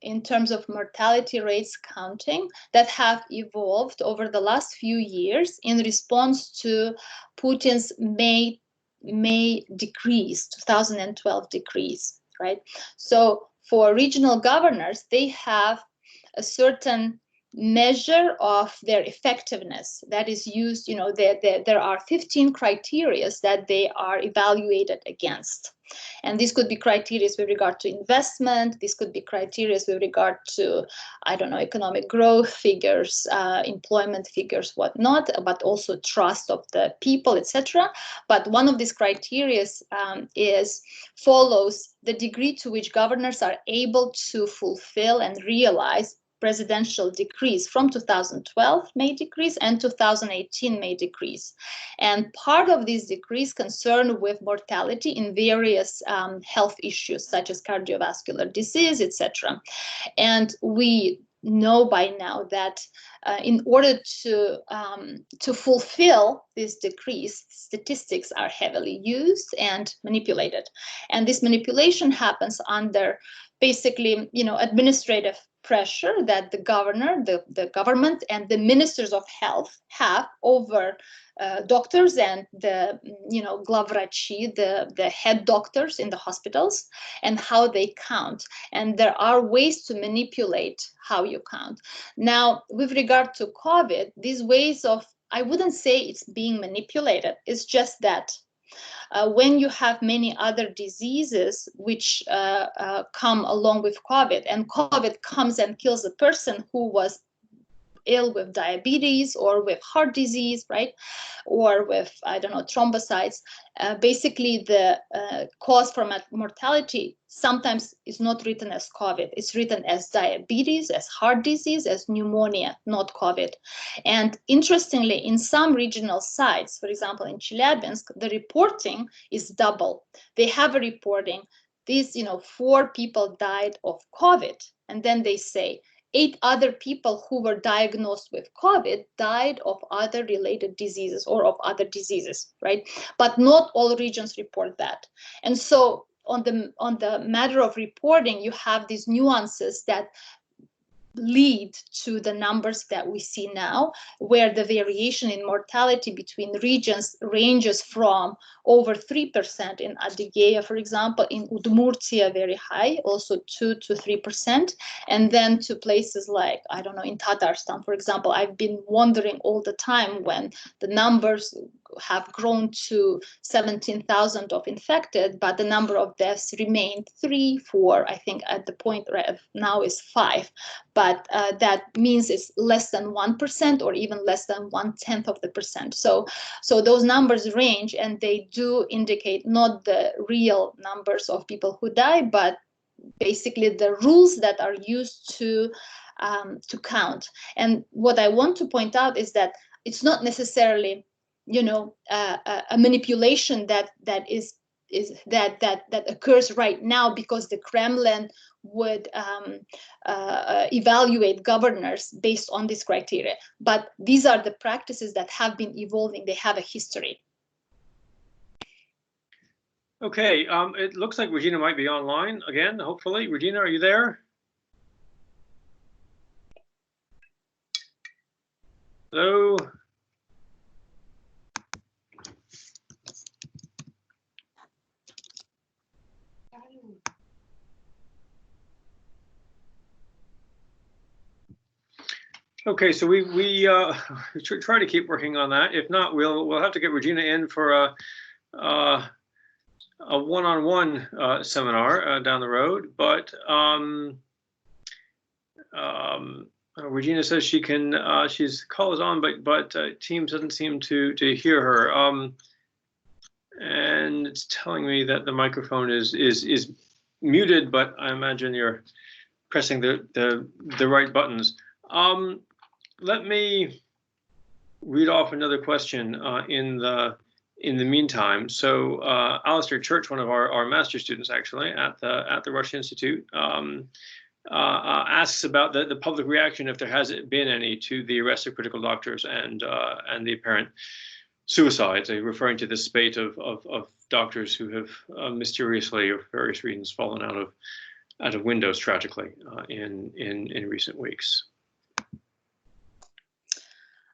in terms of mortality rates counting that have evolved over the last few years in response to Putin's May decrees, 2012 decrees, right? So for regional governors, they have a certain measure of their effectiveness that is used, you know, there are 15 criteria that they are evaluated against. And this could be criteria with regard to investment. This could be criteria with regard to, I don't know, economic growth figures, employment figures, whatnot, but also trust of the people, etc. But one of these criteria follows the degree to which governors are able to fulfill and realize presidential decrees from 2012 May decrees and 2018 May decrees. And part of these decrees concern with mortality in various health issues such as cardiovascular disease, etc. And we know by now that in order to fulfill these decrees, statistics are heavily used and manipulated. And this manipulation happens under basically, you know, administrative pressure that the governor, the government, and the ministers of health have over doctors and the, you know, glavvrachi, the head doctors in the hospitals, and how they count. And there are ways to manipulate how you count. Now, with regard to COVID, these ways of, I wouldn't say it's being manipulated. It's just that when you have many other diseases which come along with COVID, and COVID comes and kills a person who was ill with diabetes or with heart disease, right? Or with, I don't know, thrombocytes, basically the cause for mortality sometimes is not written as COVID. It's written as diabetes, as heart disease, as pneumonia, not COVID. And interestingly, in some regional sites, for example, in Chelyabinsk, the reporting is double. They have a reporting, these, you know, 4 people died of COVID, and then they say 8 other people who were diagnosed with COVID died of other related diseases or of other diseases, right? But not all regions report that. And so on the matter of reporting, you have these nuances that lead to the numbers that we see now, where the variation in mortality between regions ranges from over 3% in Adygea, for example, in Udmurtia very high, also 2 to 3%, and then to places like, I don't know, in Tatarstan, for example. I've been wondering all the time when the numbers have grown to 17,000 of infected, but the number of deaths remained 3, 4, I think at the point right now is 5. But that means it's less than 1% or even less than 1/10 of the percent. So those numbers range, and they do indicate not the real numbers of people who die, but basically the rules that are used to count. And what I want to point out is that it's not necessarily a manipulation that occurs right now, because the Kremlin would evaluate governors based on this criteria. But these are the practices that have been evolving. They have a history. Okay, it looks like Regina might be online again, hopefully. Regina, are you there? Hello? Okay, so we try to keep working on that. If not, we'll have to get Regina in for a one-on-one seminar down the road. But Regina says she can. She's call is on, but Teams doesn't seem to hear her. And it's telling me that the microphone is muted, but I imagine you're pressing the right buttons. Let me read off another question in the meantime. So Alistair Church, one of our master students actually at the Russia Institute, asks about the public reaction, if there hasn't been any, to the arrest of critical doctors and the apparent suicides, referring to the spate of doctors who have mysteriously, or for various reasons, fallen out of windows tragically in recent weeks.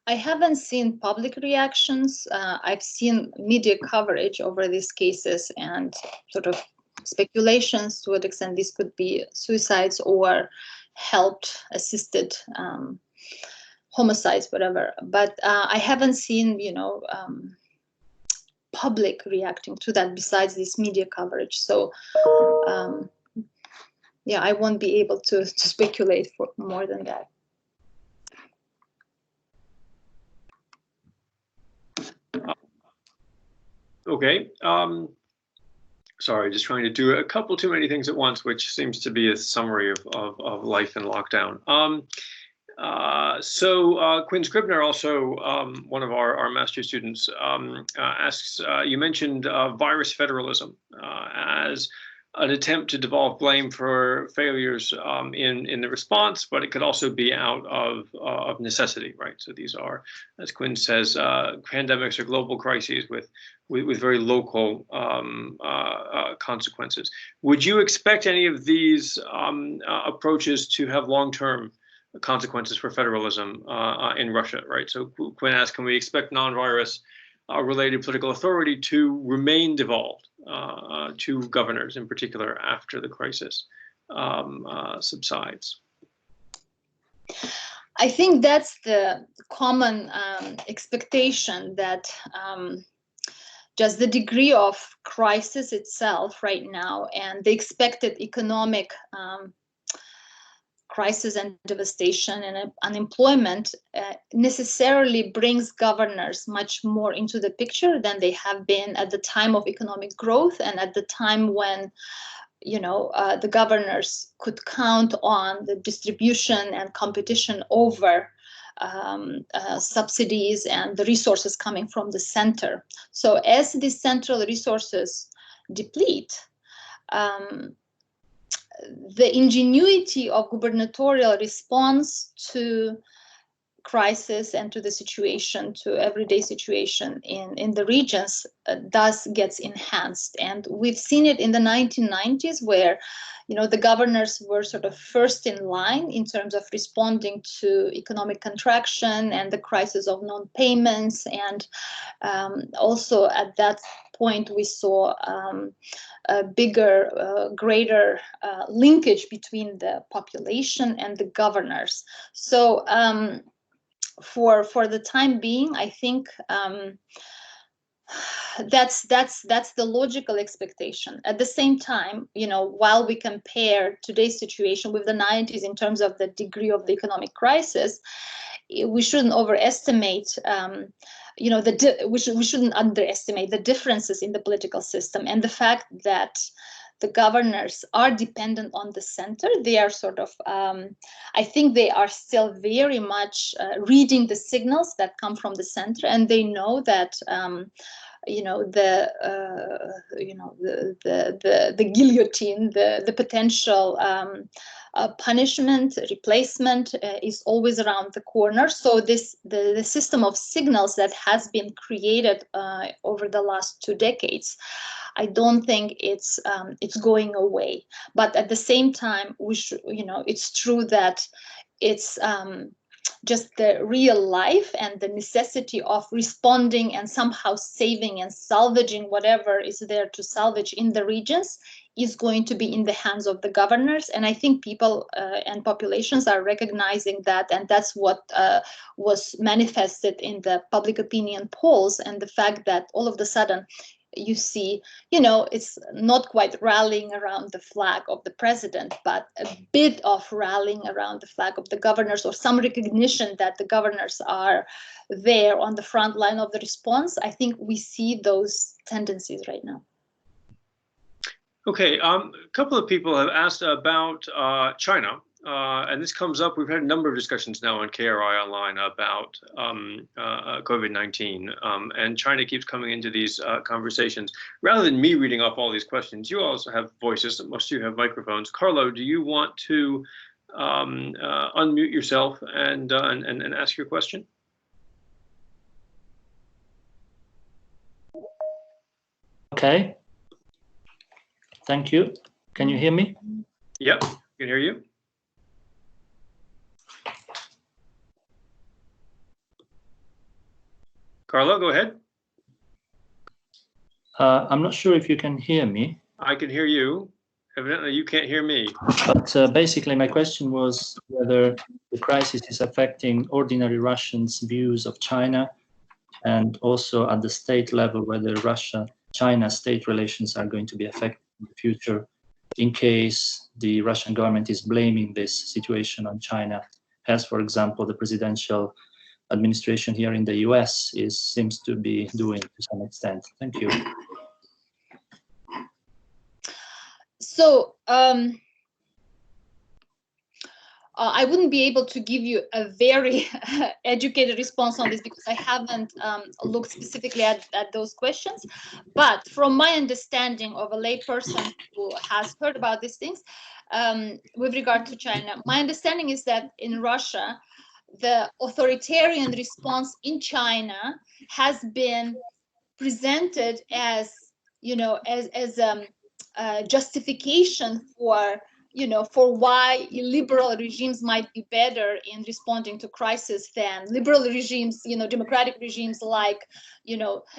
I haven't seen public reactions. I've seen media coverage over these cases and sort of speculations to what extent these could be suicides or helped, assisted homicides, whatever. But I haven't seen, public reacting to that besides this media coverage. So, yeah, I won't be able to speculate for more than that. Okay. Sorry, just trying to do a couple too many things at once, which seems to be a summary of life in lockdown. So Quinn Scribner, also one of our master students, asks, you mentioned virus federalism as an attempt to devolve blame for failures in the response, but it could also be out of necessity, right? So these are, as Quinn says, pandemics are global crises with very local consequences. Would you expect any of these approaches to have long-term consequences for federalism in Russia, right? So Quinn asks, can we expect non-virus related political authority to remain devolved to governors in particular after the crisis subsides? I think that's the common expectation, that just the degree of crisis itself right now and the expected economic crisis and devastation and unemployment necessarily brings governors much more into the picture than they have been at the time of economic growth and at the time when, the governors could count on the distribution and competition over subsidies and the resources coming from the center. So as these central resources deplete, the ingenuity of gubernatorial response to crisis and to the situation, to everyday situation in the regions thus gets enhanced. And we've seen it in the 1990s where, the governors were sort of first in line in terms of responding to economic contraction and the crisis of non-payments. And also at that point, we saw a bigger, greater linkage between the population and the governors. So for the time being, I think that's the logical expectation. At the same time, while we compare today's situation with the 90s in terms of the degree of the economic crisis, we shouldn't overestimate we shouldn't underestimate the differences in the political system and the fact that the governors are dependent on the center. They are sort of, I think they are still very much reading the signals that come from the center, and they know that the guillotine, the potential punishment, replacement is always around the corner. So the system of signals that has been created over the last 2 decades, I don't think it's going away. But at the same time, we should, it's true that it's just the real life and the necessity of responding and somehow saving and salvaging whatever is there to salvage in the regions is going to be in the hands of the governors. And I think people and populations are recognizing that, and that's what was manifested in the public opinion polls, and the fact that all of a sudden you see, it's not quite rallying around the flag of the president, but a bit of rallying around the flag of the governors, or some recognition that the governors are there on the front line of the response. I think we see those tendencies right now. Okay, a couple of people have asked about China. And this comes up, we've had a number of discussions now on KRI Online about COVID-19, and China keeps coming into these conversations. Rather than me reading off all these questions, you also have voices, most of you have microphones. Carlo, do you want to unmute yourself and ask your question? Okay, thank you. Can you hear me? Yep, I can hear you. Carlo, go ahead. I'm not sure if you can hear me. I can hear you. Evidently, you can't hear me. But basically, my question was whether the crisis is affecting ordinary Russians' views of China, and also at the state level, whether Russia-China state relations are going to be affected in the future in case the Russian government is blaming this situation on China, as, for example, the presidential administration here in the US seems to be doing to some extent. Thank you. So I wouldn't be able to give you a very educated response on this because I haven't looked specifically at those questions. But from my understanding of a layperson who has heard about these things with regard to China, my understanding is that in Russia, the authoritarian response in China has been presented as, as justification for why liberal regimes might be better in responding to crisis than liberal regimes, democratic regimes like,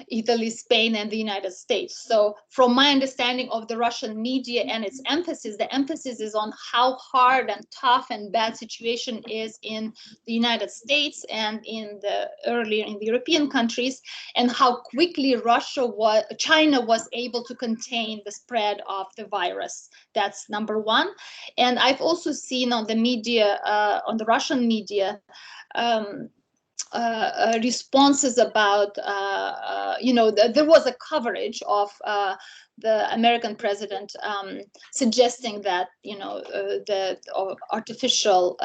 Italy, Spain, and the United States. So from my understanding of the Russian media and its emphasis, the emphasis is on how hard and tough and bad situation is in the United States and earlier in the European countries, and how quickly China was able to contain the spread of the virus. That's number one. And I've also seen on the media, on the Russian media, responses about, there was a coverage of the American president suggesting that, the artificial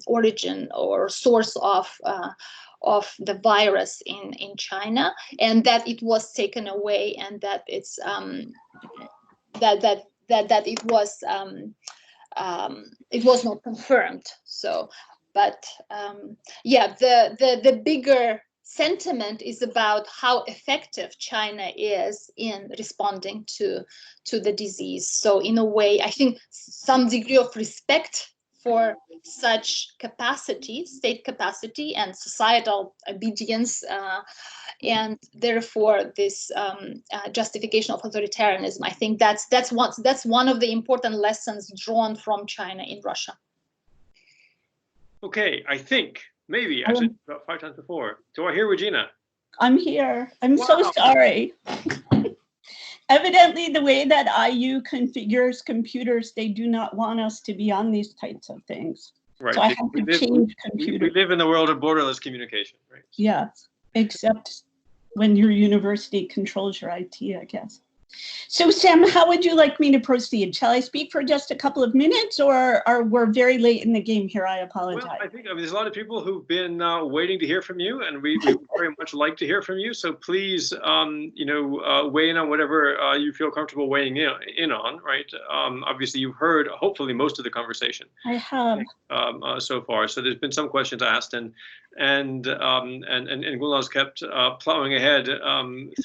origin or source of the virus in China, and that it was taken away, and that it's that it was not confirmed. So, but yeah, the bigger sentiment is about how effective China is in responding to the disease. So in a way, I think some degree of respect for such capacity, state capacity, and societal obedience, and therefore this justification of authoritarianism. I think that's one of the important lessons drawn from China in Russia. Okay, I think maybe I said about 5 times before. Do I hear Regina? I'm here. I'm so sorry. Evidently, the way that IU configures computers, they do not want us to be on these types of things. Right. So I have to change computers. We live in the world of borderless communication, right? Yes, except when your university controls your IT, I guess. So Sam, how would you like me to proceed? Shall I speak for just a couple of minutes, or we're very late in the game here? I apologize. Well, I think there's a lot of people who've been waiting to hear from you, and we very much like to hear from you. So please, weigh in on whatever you feel comfortable weighing in on. Right? Obviously, you've heard hopefully most of the conversation. I have so far. So there's been some questions asked, and Gulnaz kept plowing ahead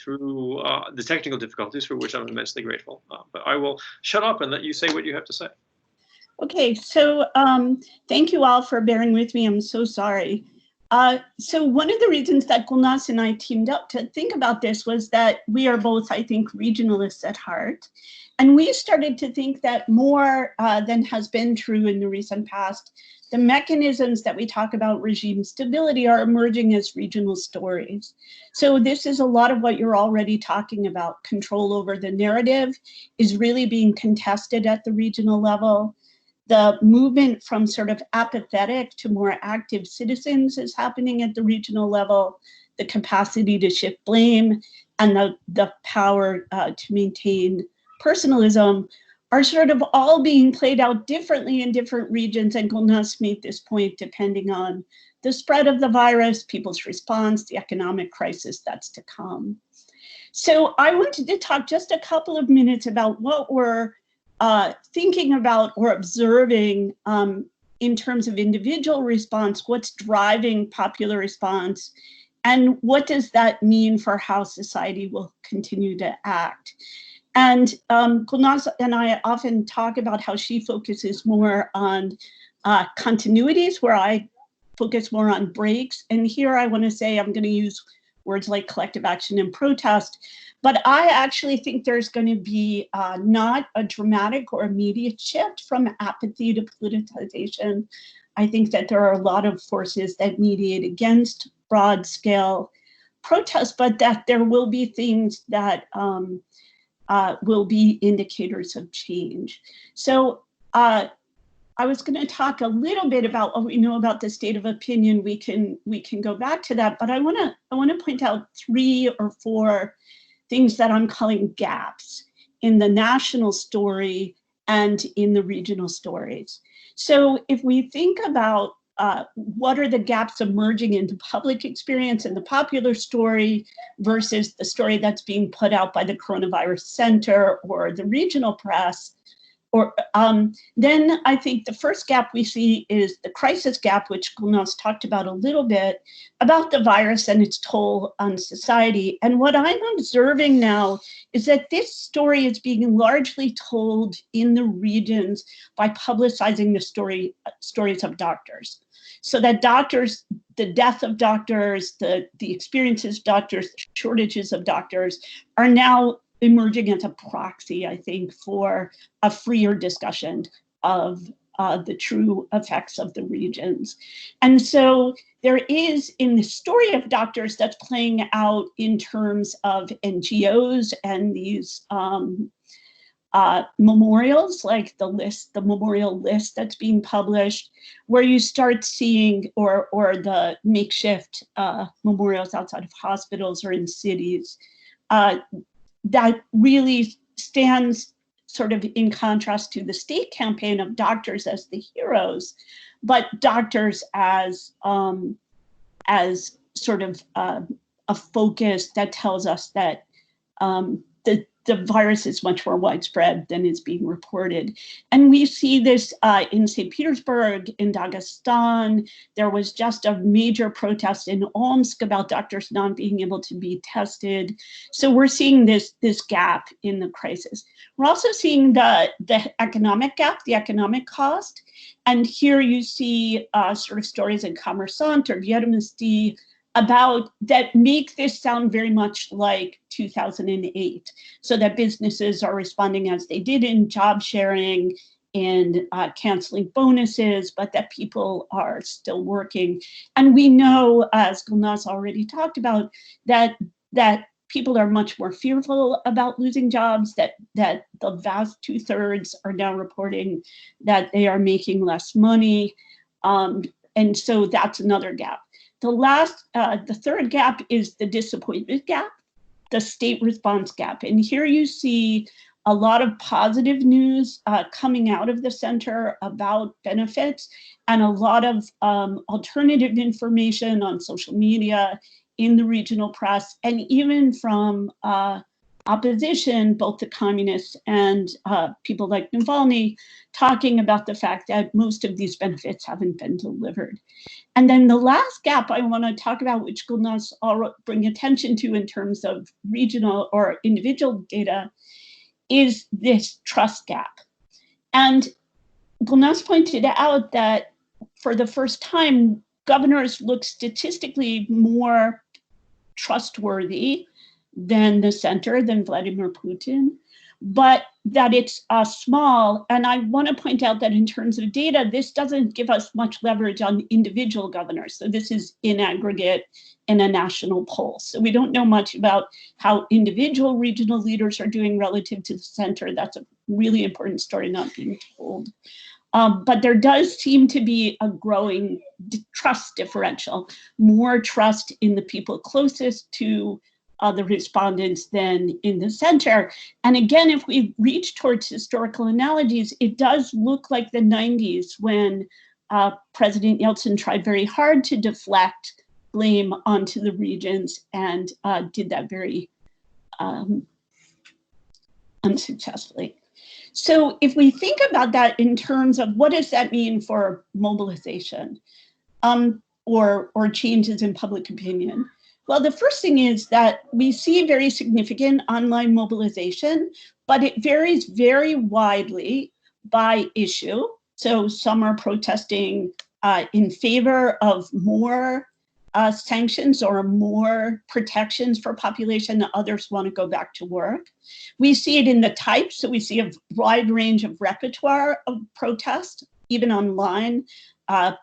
through the technical difficulties, for which I'm immensely grateful. But I will shut up and let you say what you have to say. Okay, so thank you all for bearing with me. I'm so sorry. So one of the reasons that Gulnaz and I teamed up to think about this was that we are both, I think, regionalists at heart. And we started to think that more than has been true in the recent past, the mechanisms that we talk about regime stability are emerging as regional stories. So this is a lot of what you're already talking about. Control over the narrative is really being contested at the regional level. The movement from sort of apathetic to more active citizens is happening at the regional level. The capacity to shift blame and the power to maintain personalism are sort of all being played out differently in different regions. And Gulnaz made this point depending on the spread of the virus, people's response, the economic crisis that's to come. So I wanted to talk just a couple of minutes about what we're thinking about or observing in terms of individual response, what's driving popular response, and what does that mean for how society will continue to act. And Gulnaz and I often talk about how she focuses more on continuities, where I focus more on breaks. And here I want to say I'm going to use words like collective action and protest, but I actually think there's going to be not a dramatic or immediate shift from apathy to politicization. I think that there are a lot of forces that mediate against broad scale protests, but that there will be things that will be indicators of change. So I was going to talk a little bit about what we know about the state of opinion. We can go back to that, but I want to point out 3 or 4 things that I'm calling gaps in the national story and in the regional stories. So if we think about what are the gaps emerging in the public experience and the popular story versus the story that's being put out by the Coronavirus Center or the regional press, or then I think the first gap we see is the crisis gap, which Gulnaz talked about a little bit, about the virus and its toll on society. And what I'm observing now is that this story is being largely told in the regions by publicizing the stories of doctors. So that doctors, the death of doctors, the experiences of doctors, the shortages of doctors are now emerging as a proxy, I think, for a freer discussion of the true effects of the regions. And so there is, in the story of doctors that's playing out in terms of NGOs and these memorials, like the memorial list that's being published, where you start seeing, or the makeshift memorials outside of hospitals or in cities, that really stands sort of in contrast to the state campaign of doctors as the heroes, but doctors as sort of a focus that tells us that the virus is much more widespread than is being reported. And we see this in St. Petersburg, in Dagestan. There was just a major protest in Omsk about doctors not being able to be tested. So we're seeing this gap in the crisis. We're also seeing the economic gap, the economic cost. And here you see sort of stories in Commerçant or Vietnamese about that make this sound very much like 2008. So that businesses are responding as they did in job sharing and canceling bonuses, but that people are still working. And we know, as Gulnaz already talked about, that people are much more fearful about losing jobs, that the vast 2/3 are now reporting that they are making less money. And so that's another gap. The third gap is the disappointment gap. the state response gap. And here you see a lot of positive news coming out of the center about benefits, and a lot of alternative information on social media, in the regional press, and even from opposition, both the communists and people like Navalny, talking about the fact that most of these benefits haven't been delivered. And then the last gap I want to talk about, which Gulnaz will bring attention to in terms of regional or individual data, is this trust gap. And Gulnaz pointed out that for the first time, governors look statistically more trustworthy than the center, than Vladimir Putin, but that it's small. And I want to point out that in terms of data, this doesn't give us much leverage on individual governors. So this is in aggregate in a national poll. So we don't know much about how individual regional leaders are doing relative to the center. That's a really important story not being told. But there does seem to be a growing trust differential, more trust in the people closest to the respondents than in the center. And again, if we reach towards historical analogies, it does look like the 90s when President Yeltsin tried very hard to deflect blame onto the regions and did that very unsuccessfully. So if we think about that in terms of what does that mean for mobilization or changes in public opinion? Well, the first thing is that we see very significant online mobilization, but it varies very widely by issue. So some are protesting in favor of more sanctions or more protections for population. Others want to go back to work. We see it in the types. So we see a wide range of repertoire of protest, even online,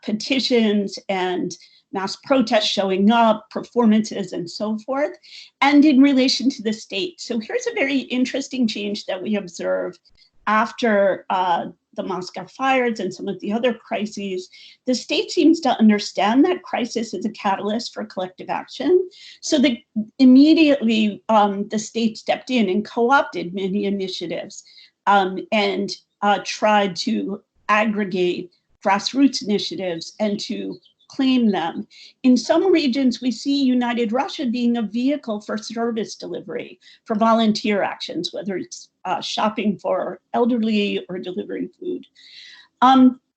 petitions and mass protests showing up, performances, and so forth, and in relation to the state. So here's a very interesting change that we observe after the Moscow fires and some of the other crises. The state seems to understand that crisis is a catalyst for collective action. So that immediately the state stepped in and co-opted many initiatives and tried to aggregate grassroots initiatives and to claim them. In some regions, we see United Russia being a vehicle for service delivery, for volunteer actions, whether it's shopping for elderly or delivering food.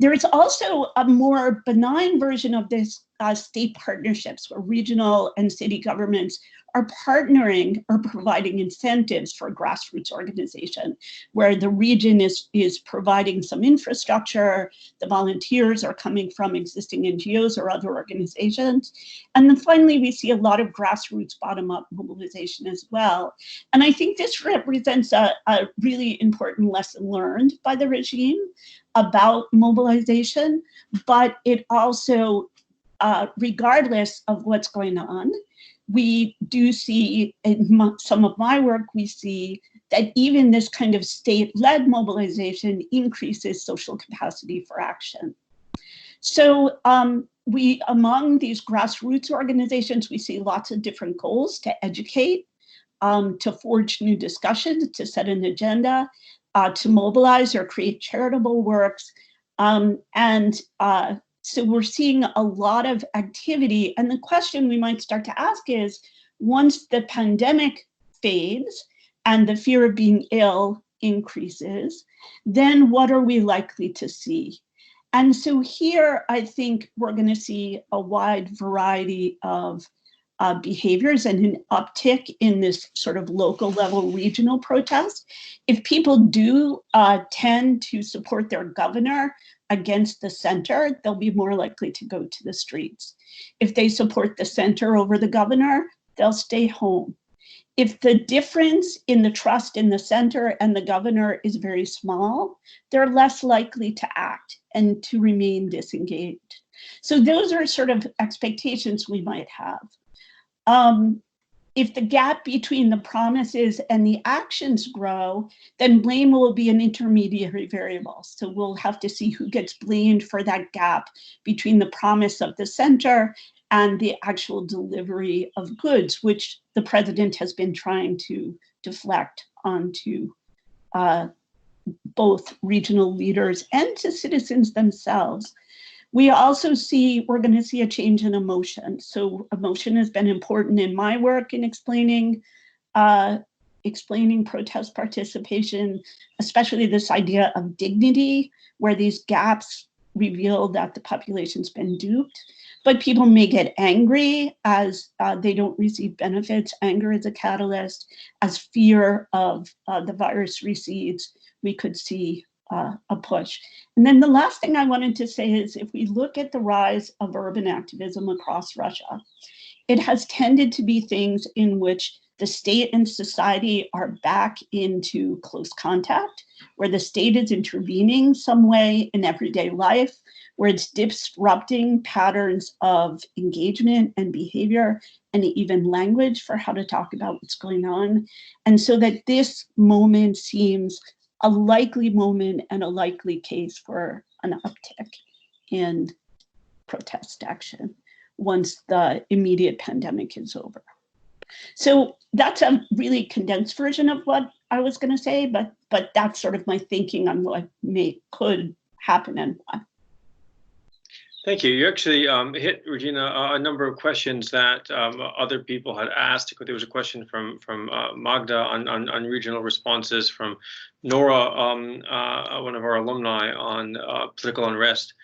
There is also a more benign version of this state partnerships, where regional and city governments are partnering or providing incentives for grassroots organization, where the region is providing some infrastructure, the volunteers are coming from existing NGOs or other organizations. And then finally, we see a lot of grassroots bottom-up mobilization as well. And I think this represents a really important lesson learned by the regime about mobilization, but it also, regardless of what's going on, we do see in some of my work, we see that even this kind of state-led mobilization increases social capacity for action. So among these grassroots organizations, we see lots of different goals: to educate, to forge new discussions, to set an agenda, to mobilize or create charitable works, so we're seeing a lot of activity. And the question we might start to ask is, once the pandemic fades and the fear of being ill increases, then what are we likely to see? And so here, I think we're going to see a wide variety of behaviors and an uptick in this sort of local level regional protest. If people do tend to support their governor against the center, they'll be more likely to go to the streets. If they support the center over the governor, they'll stay home. If the difference in the trust in the center and the governor is very small, they're less likely to act and to remain disengaged. So those are sort of expectations we might have. If the gap between the promises and the actions grow, then blame will be an intermediary variable. So we'll have to see who gets blamed for that gap between the promise of the center and the actual delivery of goods, which the president has been trying to deflect onto both regional leaders and to citizens themselves. We also see, we're going to see a change in emotion. So emotion has been important in my work in explaining protest participation, especially this idea of dignity, where these gaps reveal that the population's been duped. But people may get angry as they don't receive benefits. Anger is a catalyst. As fear of the virus recedes, we could see a push. And then the last thing I wanted to say is, if we look at the rise of urban activism across Russia, it has tended to be things in which the state and society are back into close contact, where the state is intervening some way in everyday life, where it's disrupting patterns of engagement and behavior and even language for how to talk about what's going on. And so that this moment seems a likely moment and a likely case for an uptick in protest action once the immediate pandemic is over. So that's a really condensed version of what I was going to say, but that's sort of my thinking on what could happen and why. Thank you. You actually hit, Regina, a number of questions that other people had asked. There was a question from Magda on regional responses, from Nora, one of our alumni, on political unrest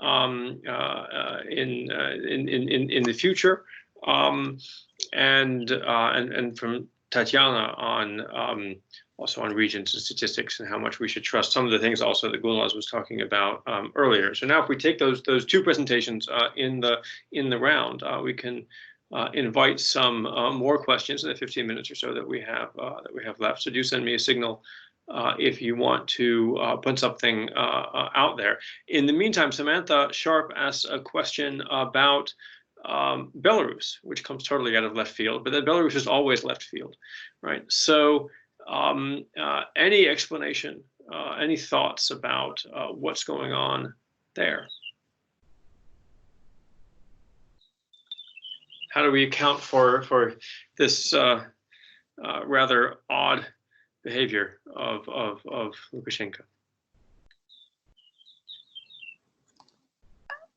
in the future, and from Tatiana on also on regions and statistics and how much we should trust some of the things also that Gulnaz was talking about earlier. So now, if we take those two presentations in the round, we can invite some more questions in the 15 minutes or so that we have left. So do send me a signal if you want to put something out there. In the meantime, Samantha Sharp asks a question about Belarus, which comes totally out of left field, but then Belarus is always left field, right? So any explanation, any thoughts about what's going on there? How do we account for this rather odd behavior of Lukashenko?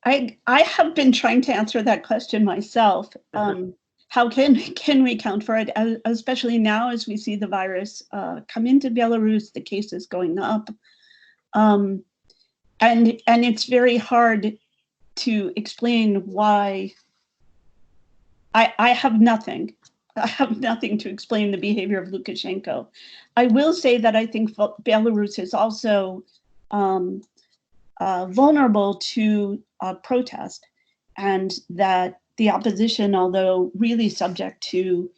I have been trying to answer that question myself. How can we account for it, especially now as we see the virus come into Belarus, the cases going up, and it's very hard to explain why. I have nothing. I have nothing to explain the behavior of Lukashenko. I will say that I think Belarus is also vulnerable to protest, and that the opposition, although really subject to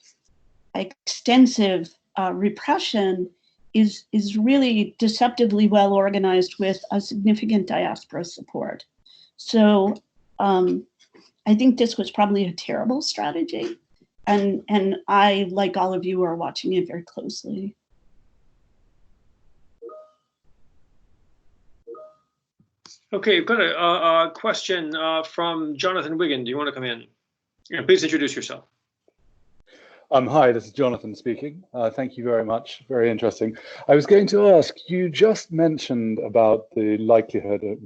extensive repression, is really deceptively well organized with a significant diaspora support. So I think this was probably a terrible strategy, and I, like all of you, are watching it very closely. Okay, I've got a question from Jonathan Wigan. Do you want to come in? Yeah, please introduce yourself. Hi, this is Jonathan speaking. Thank you very much. Very interesting. I was going to ask, you just mentioned about the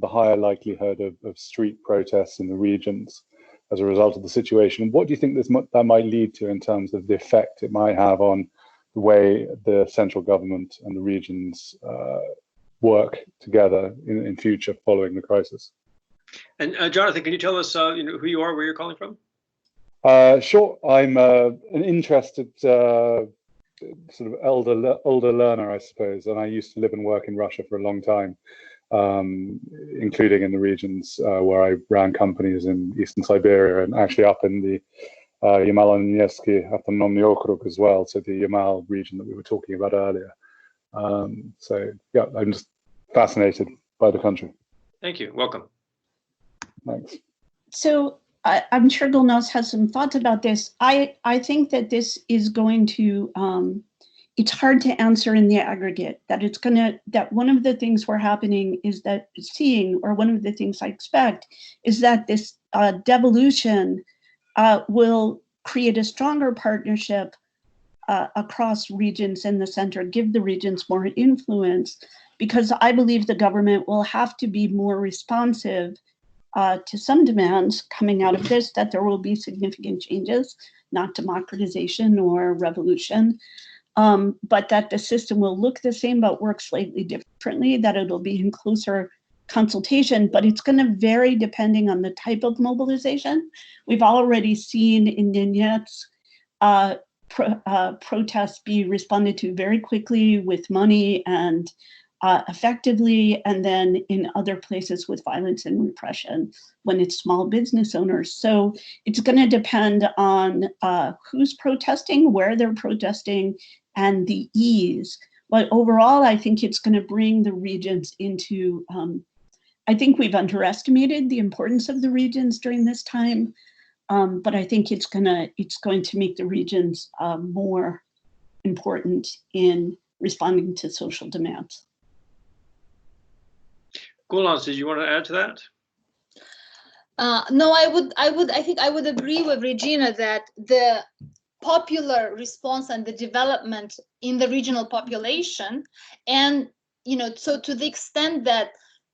higher likelihood of street protests in the regions as a result of the situation. What do you think that might lead to in terms of the effect it might have on the way the central government and the regions work together in future following the crisis? And Jonathan, can you tell us who you are, where you're calling from? Sure. I'm an interested sort of older learner, I suppose, and I used to live and work in Russia for a long time, including in the regions where I ran companies in Eastern Siberia and actually up in the Yamal-Nenevsky Autonomny Okrug as well, so the Yamal region that we were talking about earlier. So yeah, I'm just fascinated by the country. Thank you. Welcome. Thanks. So I'm sure Gulnaz has some thoughts about this. I think that this is going to, it's hard to answer in the aggregate, that one of the things we're happening is one of the things I expect is that this devolution will create a stronger partnership across regions in the center, give the regions more influence, because I believe the government will have to be more responsive to some demands coming out of this, that there will be significant changes, not democratization or revolution, but that the system will look the same but work slightly differently, that it'll be in closer consultation, but it's going to vary depending on the type of mobilization. We've already seen in Donetsk protests be responded to very quickly with money and effectively, and then in other places with violence and repression when it's small business owners. So it's going to depend on who's protesting, where they're protesting, and the ease. But overall, I think it's going to bring the regions into, I think we've underestimated the importance of the regions during this time, but I think it's going to make the regions more important in responding to social demands. Gulnaz, did you want to add to that? No, I think I would agree with Regina that the popular response and the development in the regional population, and so to the extent that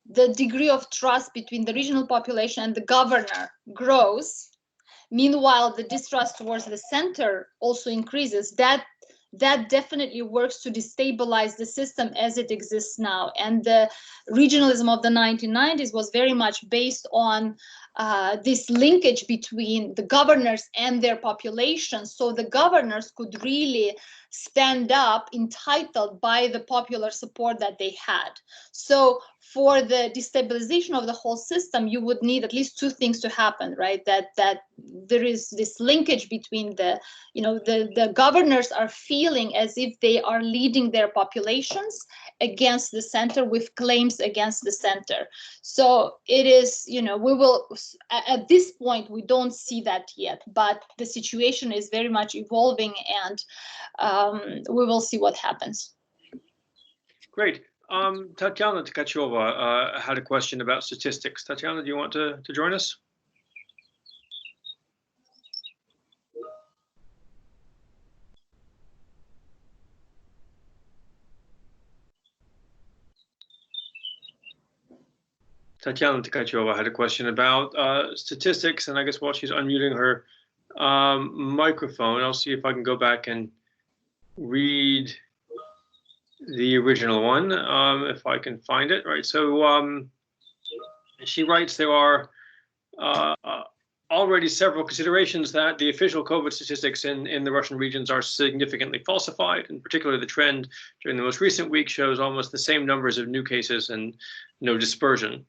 the degree of trust between the regional population and the governor grows, meanwhile the distrust towards the center also increases, that definitely works to destabilize the system as it exists now. And the regionalism of the 1990s was very much based on this linkage between the governors and their population, so the governors could really stand up entitled by the popular support that they had. So for the destabilization of the whole system, you would need at least two things to happen, right? That there is this linkage between the governors are feeling as if they are leading their populations against the center with claims against the center. So it is, we will, at this point, we don't see that yet, but the situation is very much evolving, and we will see what happens. Great. Tatiana Tkacheva had a question about statistics. Tatiana, do you want to join us? Tatiana Tkacheva had a question about statistics, and I guess while she's unmuting her microphone, I'll see if I can go back and read the original one, if I can find it, right? So she writes, there are already several considerations that the official COVID statistics in the Russian regions are significantly falsified. In particular, the trend during the most recent week shows almost the same numbers of new cases and no dispersion.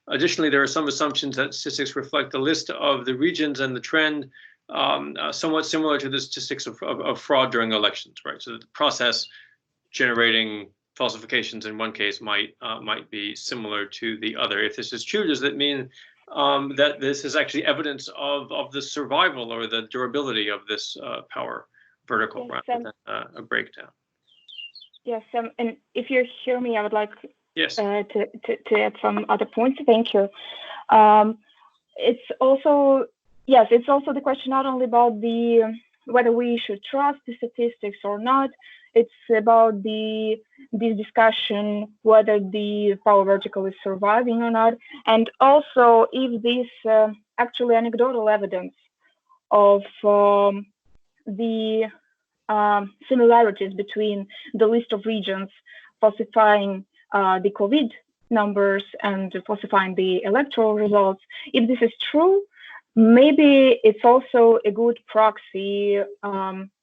Additionally, there are some assumptions that statistics reflect the list of the regions and the trend somewhat similar to the statistics of fraud during elections, right? So the process generating falsifications in one case might be similar to the other. If this is true, does that mean that this is actually evidence of the survival or the durability of this power vertical, yes, rather than a breakdown? Yes, and if you hear me, I would like yes. to add some other points. Thank you. It's also the question not only about whether we should trust the statistics or not. It's about this discussion whether the power vertical is surviving or not, and also if this actually anecdotal evidence of the similarities between the list of regions falsifying the COVID numbers and falsifying the electoral results, if this is true, maybe it's also a good proxy.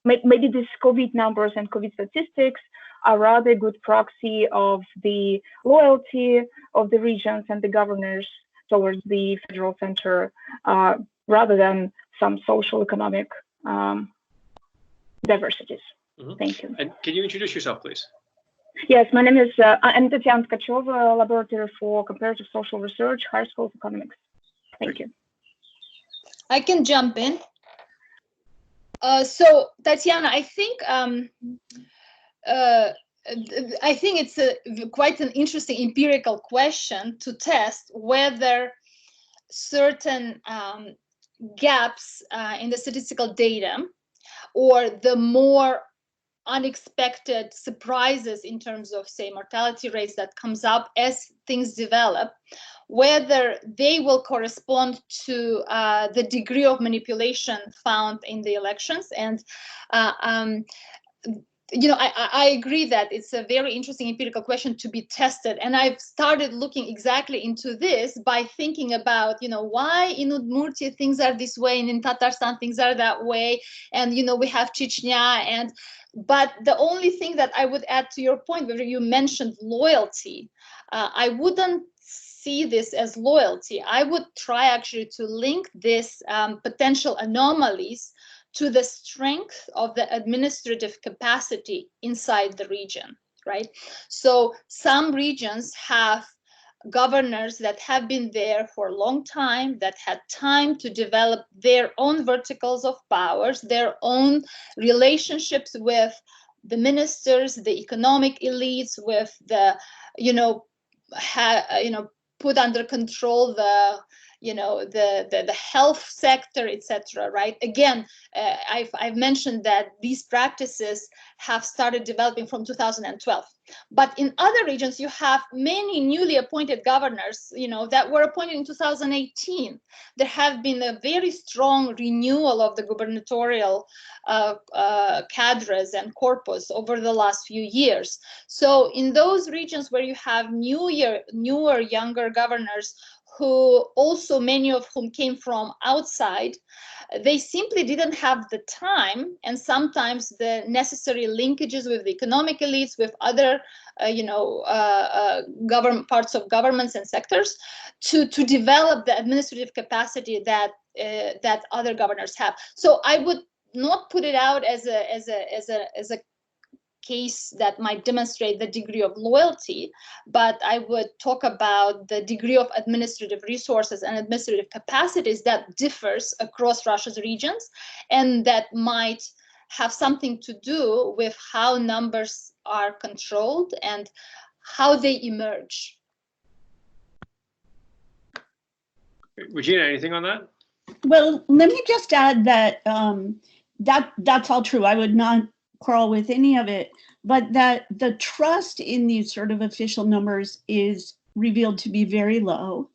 Maybe these COVID numbers and COVID statistics are rather a good proxy of the loyalty of the regions and the governors towards the federal center, rather than some social economic diversities. Mm-hmm. Thank you. And can you introduce yourself, please? Yes, my name is I'm Tatiana Tkacheva, Laboratory for Comparative Social Research, Higher School of Economics. Thank you. I can jump in. So, Tatiana, I think it's quite an interesting empirical question to test whether certain gaps in the statistical data, or the more unexpected surprises in terms of, say, mortality rates that comes up as things develop, whether they will correspond to the degree of manipulation found in the elections. And you know, I agree that it's a very interesting empirical question to be tested. And I've started looking exactly into this by thinking about, you know, why in Udmurtia things are this way and in Tatarstan things are that way. And, you know, we have Chechnya. But the only thing that I would add to your point, where you mentioned loyalty, I wouldn't see this as loyalty. I would try actually to link this potential anomalies to the strength of the administrative capacity inside the region, right? So some regions have governors that have been there for a long time, that had time to develop their own verticals of powers, their own relationships with the ministers, the economic elites, with the, put under control the, the health sector, etc. Right? Again, I've mentioned that these practices have started developing from 2012. But in other regions, you have many newly appointed governors, that were appointed in 2018. There have been a very strong renewal of the gubernatorial cadres and corpus over the last few years. So in those regions where you have newer, younger governors, who also many of whom came from outside, they simply didn't have the time and sometimes the necessary linkages with the economic elites, with other, government parts of governments and sectors, to develop the administrative capacity that that other governors have. So I would not put it out as a case that might demonstrate the degree of loyalty, but I would talk about the degree of administrative resources and administrative capacities that differs across Russia's regions, and that might have something to do with how numbers are controlled and how they emerge. Regina, anything on that? Well, let me just add that that's all true. I would not quarrel with any of it, but that the trust in these sort of official numbers is revealed to be very low,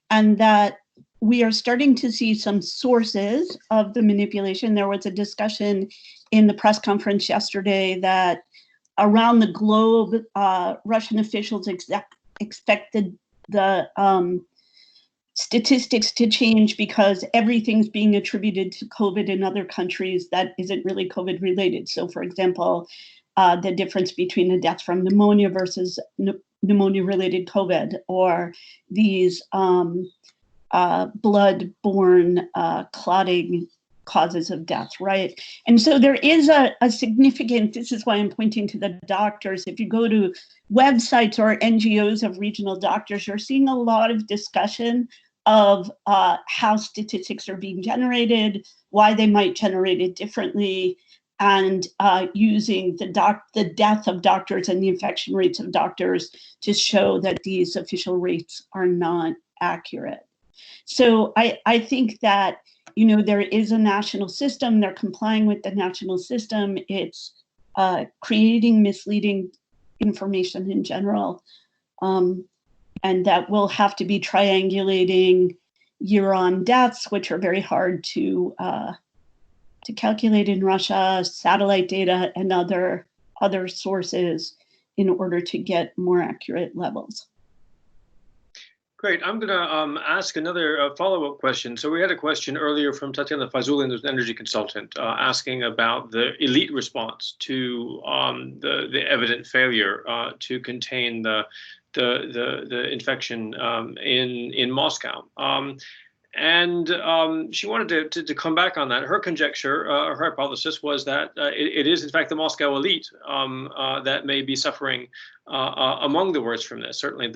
and that we are starting to see some sources of the manipulation. There was a discussion in the press conference yesterday that around the globe, Russian officials expected the statistics to change because everything's being attributed to COVID in other countries that isn't really COVID related. So for example, the difference between the deaths from pneumonia versus pneumonia related COVID, or these blood-borne clotting causes of death, right? And so there is a significant, this is why I'm pointing to the doctors. If you go to websites or NGOs of regional doctors, you're seeing a lot of discussion of how statistics are being generated, why they might generate it differently, and using the death of doctors and the infection rates of doctors to show that these official rates are not accurate. So I think that, there is a national system, they're complying with the national system, it's creating misleading information in general. And that will have to be triangulating year-on deaths, which are very hard to calculate in Russia, satellite data, and other sources in order to get more accurate levels. Great. I'm going to ask another follow-up question. So we had a question earlier from Tatiana Fazulin, who's an energy consultant, asking about the elite response to the evident failure to contain the infection in Moscow. And she wanted to come back on that. Her conjecture, her hypothesis was that it is in fact the Moscow elite that may be suffering among the worst from this. Certainly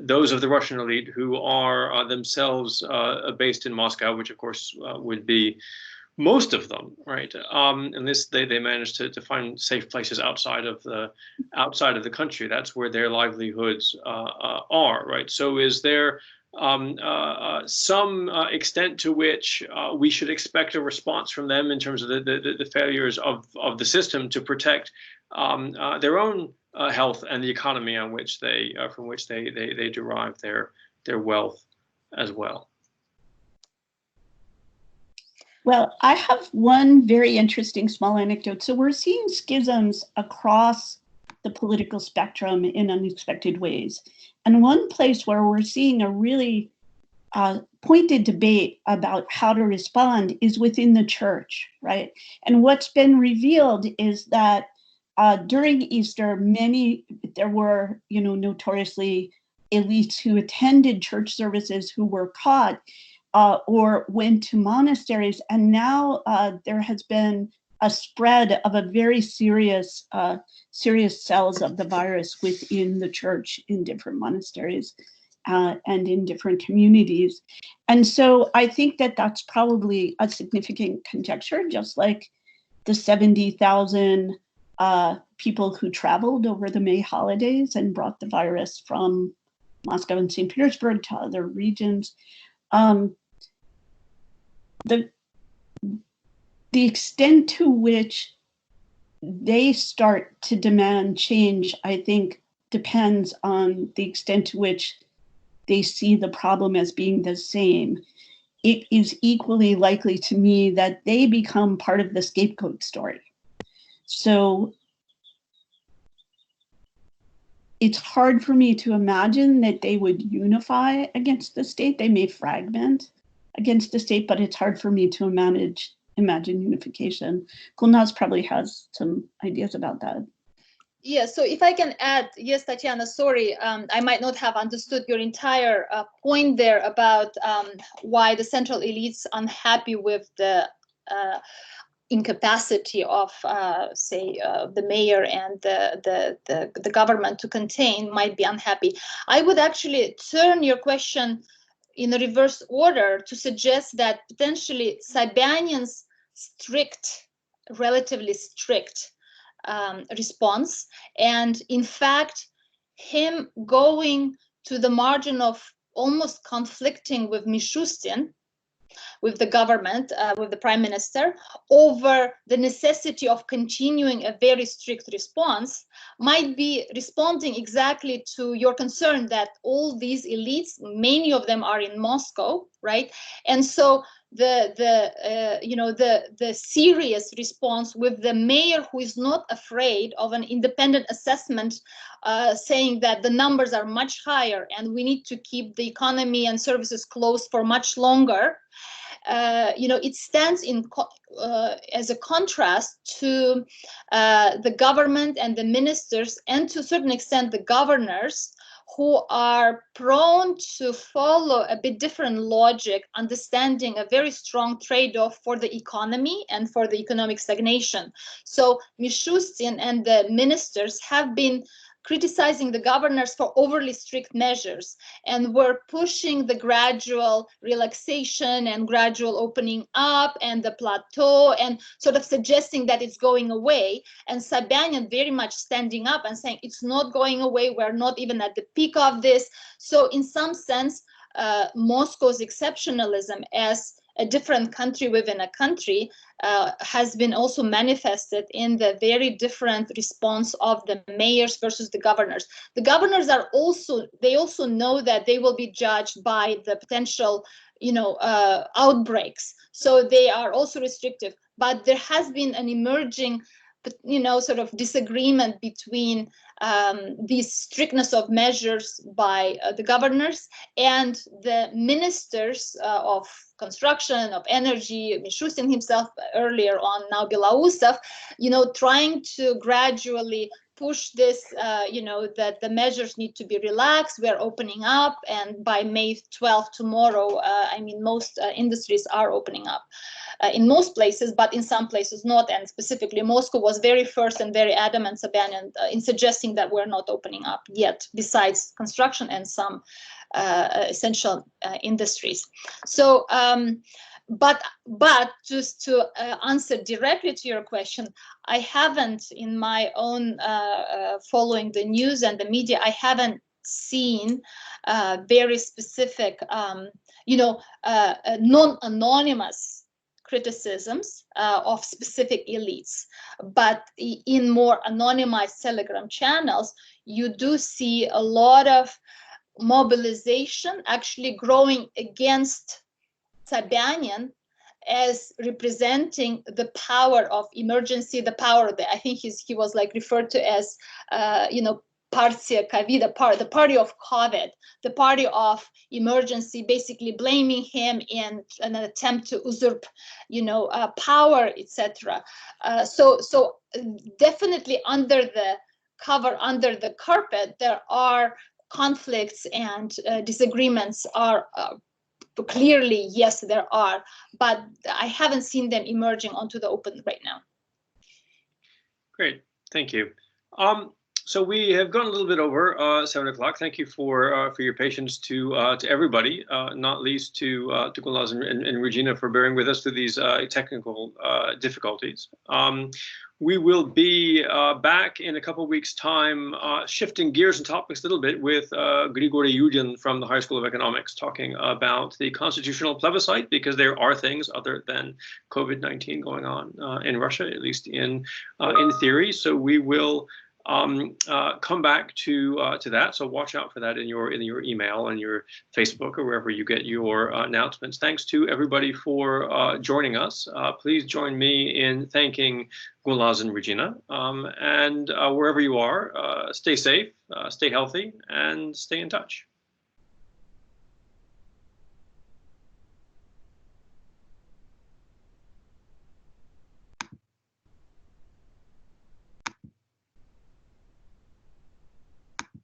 those of the Russian elite who are themselves based in Moscow, which of course would be most of them, right? And this they managed to find safe places outside of the country. That's where their livelihoods are, right? So is there some extent to which we should expect a response from them in terms of the failures of the system to protect their own health and the economy on which from which they derive their wealth as well. Well, I have one very interesting small anecdote. So we're seeing schisms across the political spectrum in unexpected ways. And one place where we're seeing a really pointed debate about how to respond is within the church, right? And what's been revealed is that during Easter, there were, notoriously elites who attended church services who were caught or went to monasteries. And now there has been a spread of a very serious cells of the virus within the church in different monasteries and in different communities. And so I think that that's probably a significant conjecture, just like the 70,000 people who traveled over the May holidays and brought the virus from Moscow and St. Petersburg to other regions. The extent to which they start to demand change, I think, depends on the extent to which they see the problem as being the same. It is equally likely to me that they become part of the scapegoat story. So it's hard for me to imagine that they would unify against the state. They may fragment against the state, but it's hard for me to imagine unification. Gulnaz probably has some ideas about that. Yeah, so if I can add, yes, Tatiana, sorry, I might not have understood your entire point there about why the central elites unhappy with the incapacity of, say, the mayor and the government to contain might be unhappy. I would actually turn your question in a reverse order to suggest that potentially Sobyanin's relatively strict response, and in fact him going to the margin of almost conflicting with Mishustin, with the government, with the prime minister, over the necessity of continuing a very strict response, might be responding exactly to your concern that all these elites, many of them are in Moscow, right? And so the serious response with the mayor who is not afraid of an independent assessment saying that the numbers are much higher and we need to keep the economy and services closed for much longer. It stands as a contrast to the government and the ministers, and to a certain extent the governors, who are prone to follow a bit different logic, understanding a very strong trade-off for the economy and for the economic stagnation. So Mishustin and the ministers have been criticizing the governors for overly strict measures, and were pushing the gradual relaxation and gradual opening up and the plateau, and sort of suggesting that it's going away. And Sobyanin very much standing up and saying it's not going away, we're not even at the peak of this. So in some sense, Moscow's exceptionalism as a different country within a country has been also manifested in the very different response of the mayors versus the governors. The governors are also know that they will be judged by the potential, outbreaks. So they are also restrictive. But there has been an emerging, sort of disagreement between the strictness of measures by the governors and the ministers of construction, of energy, Mishustin himself earlier on, now Belousov, trying to gradually push this, that the measures need to be relaxed, we're opening up, and by May 12th, tomorrow, most industries are opening up. In most places, but in some places not, and specifically Moscow was very first and very adamant, Sobyanin, in suggesting that we're not opening up yet, besides construction and some essential industries. So, but just to answer directly to your question, I haven't, in my own following the news and the media, I haven't seen very specific, non-anonymous criticisms of specific elites. But in more anonymized Telegram channels, you do see a lot of mobilization actually growing against Sobyanin as representing the power of emergency, the power that I think he was like referred to as, Partia Covida, the party of COVID, the party of emergency, basically blaming him in an attempt to usurp, power, etc. So definitely under the cover, under the carpet, there are conflicts and disagreements are clearly, yes, there are, but I haven't seen them emerging onto the open right now. Great, thank you. So we have gone a little bit over 7 o'clock. Thank you for your patience to everybody, not least to Gulnaz and Regina for bearing with us through these technical difficulties. We will be back in a couple of weeks' time, shifting gears and topics a little bit with Grigory Yudin from the High School of Economics, talking about the constitutional plebiscite, because there are things other than COVID-19 going on in Russia, at least in theory. So we will come back to that. So watch out for that in your email and your Facebook or wherever you get your announcements. Thanks to everybody for joining us. Please join me in thanking Gulnaz and Regina. And wherever you are, stay safe, stay healthy, and stay in touch.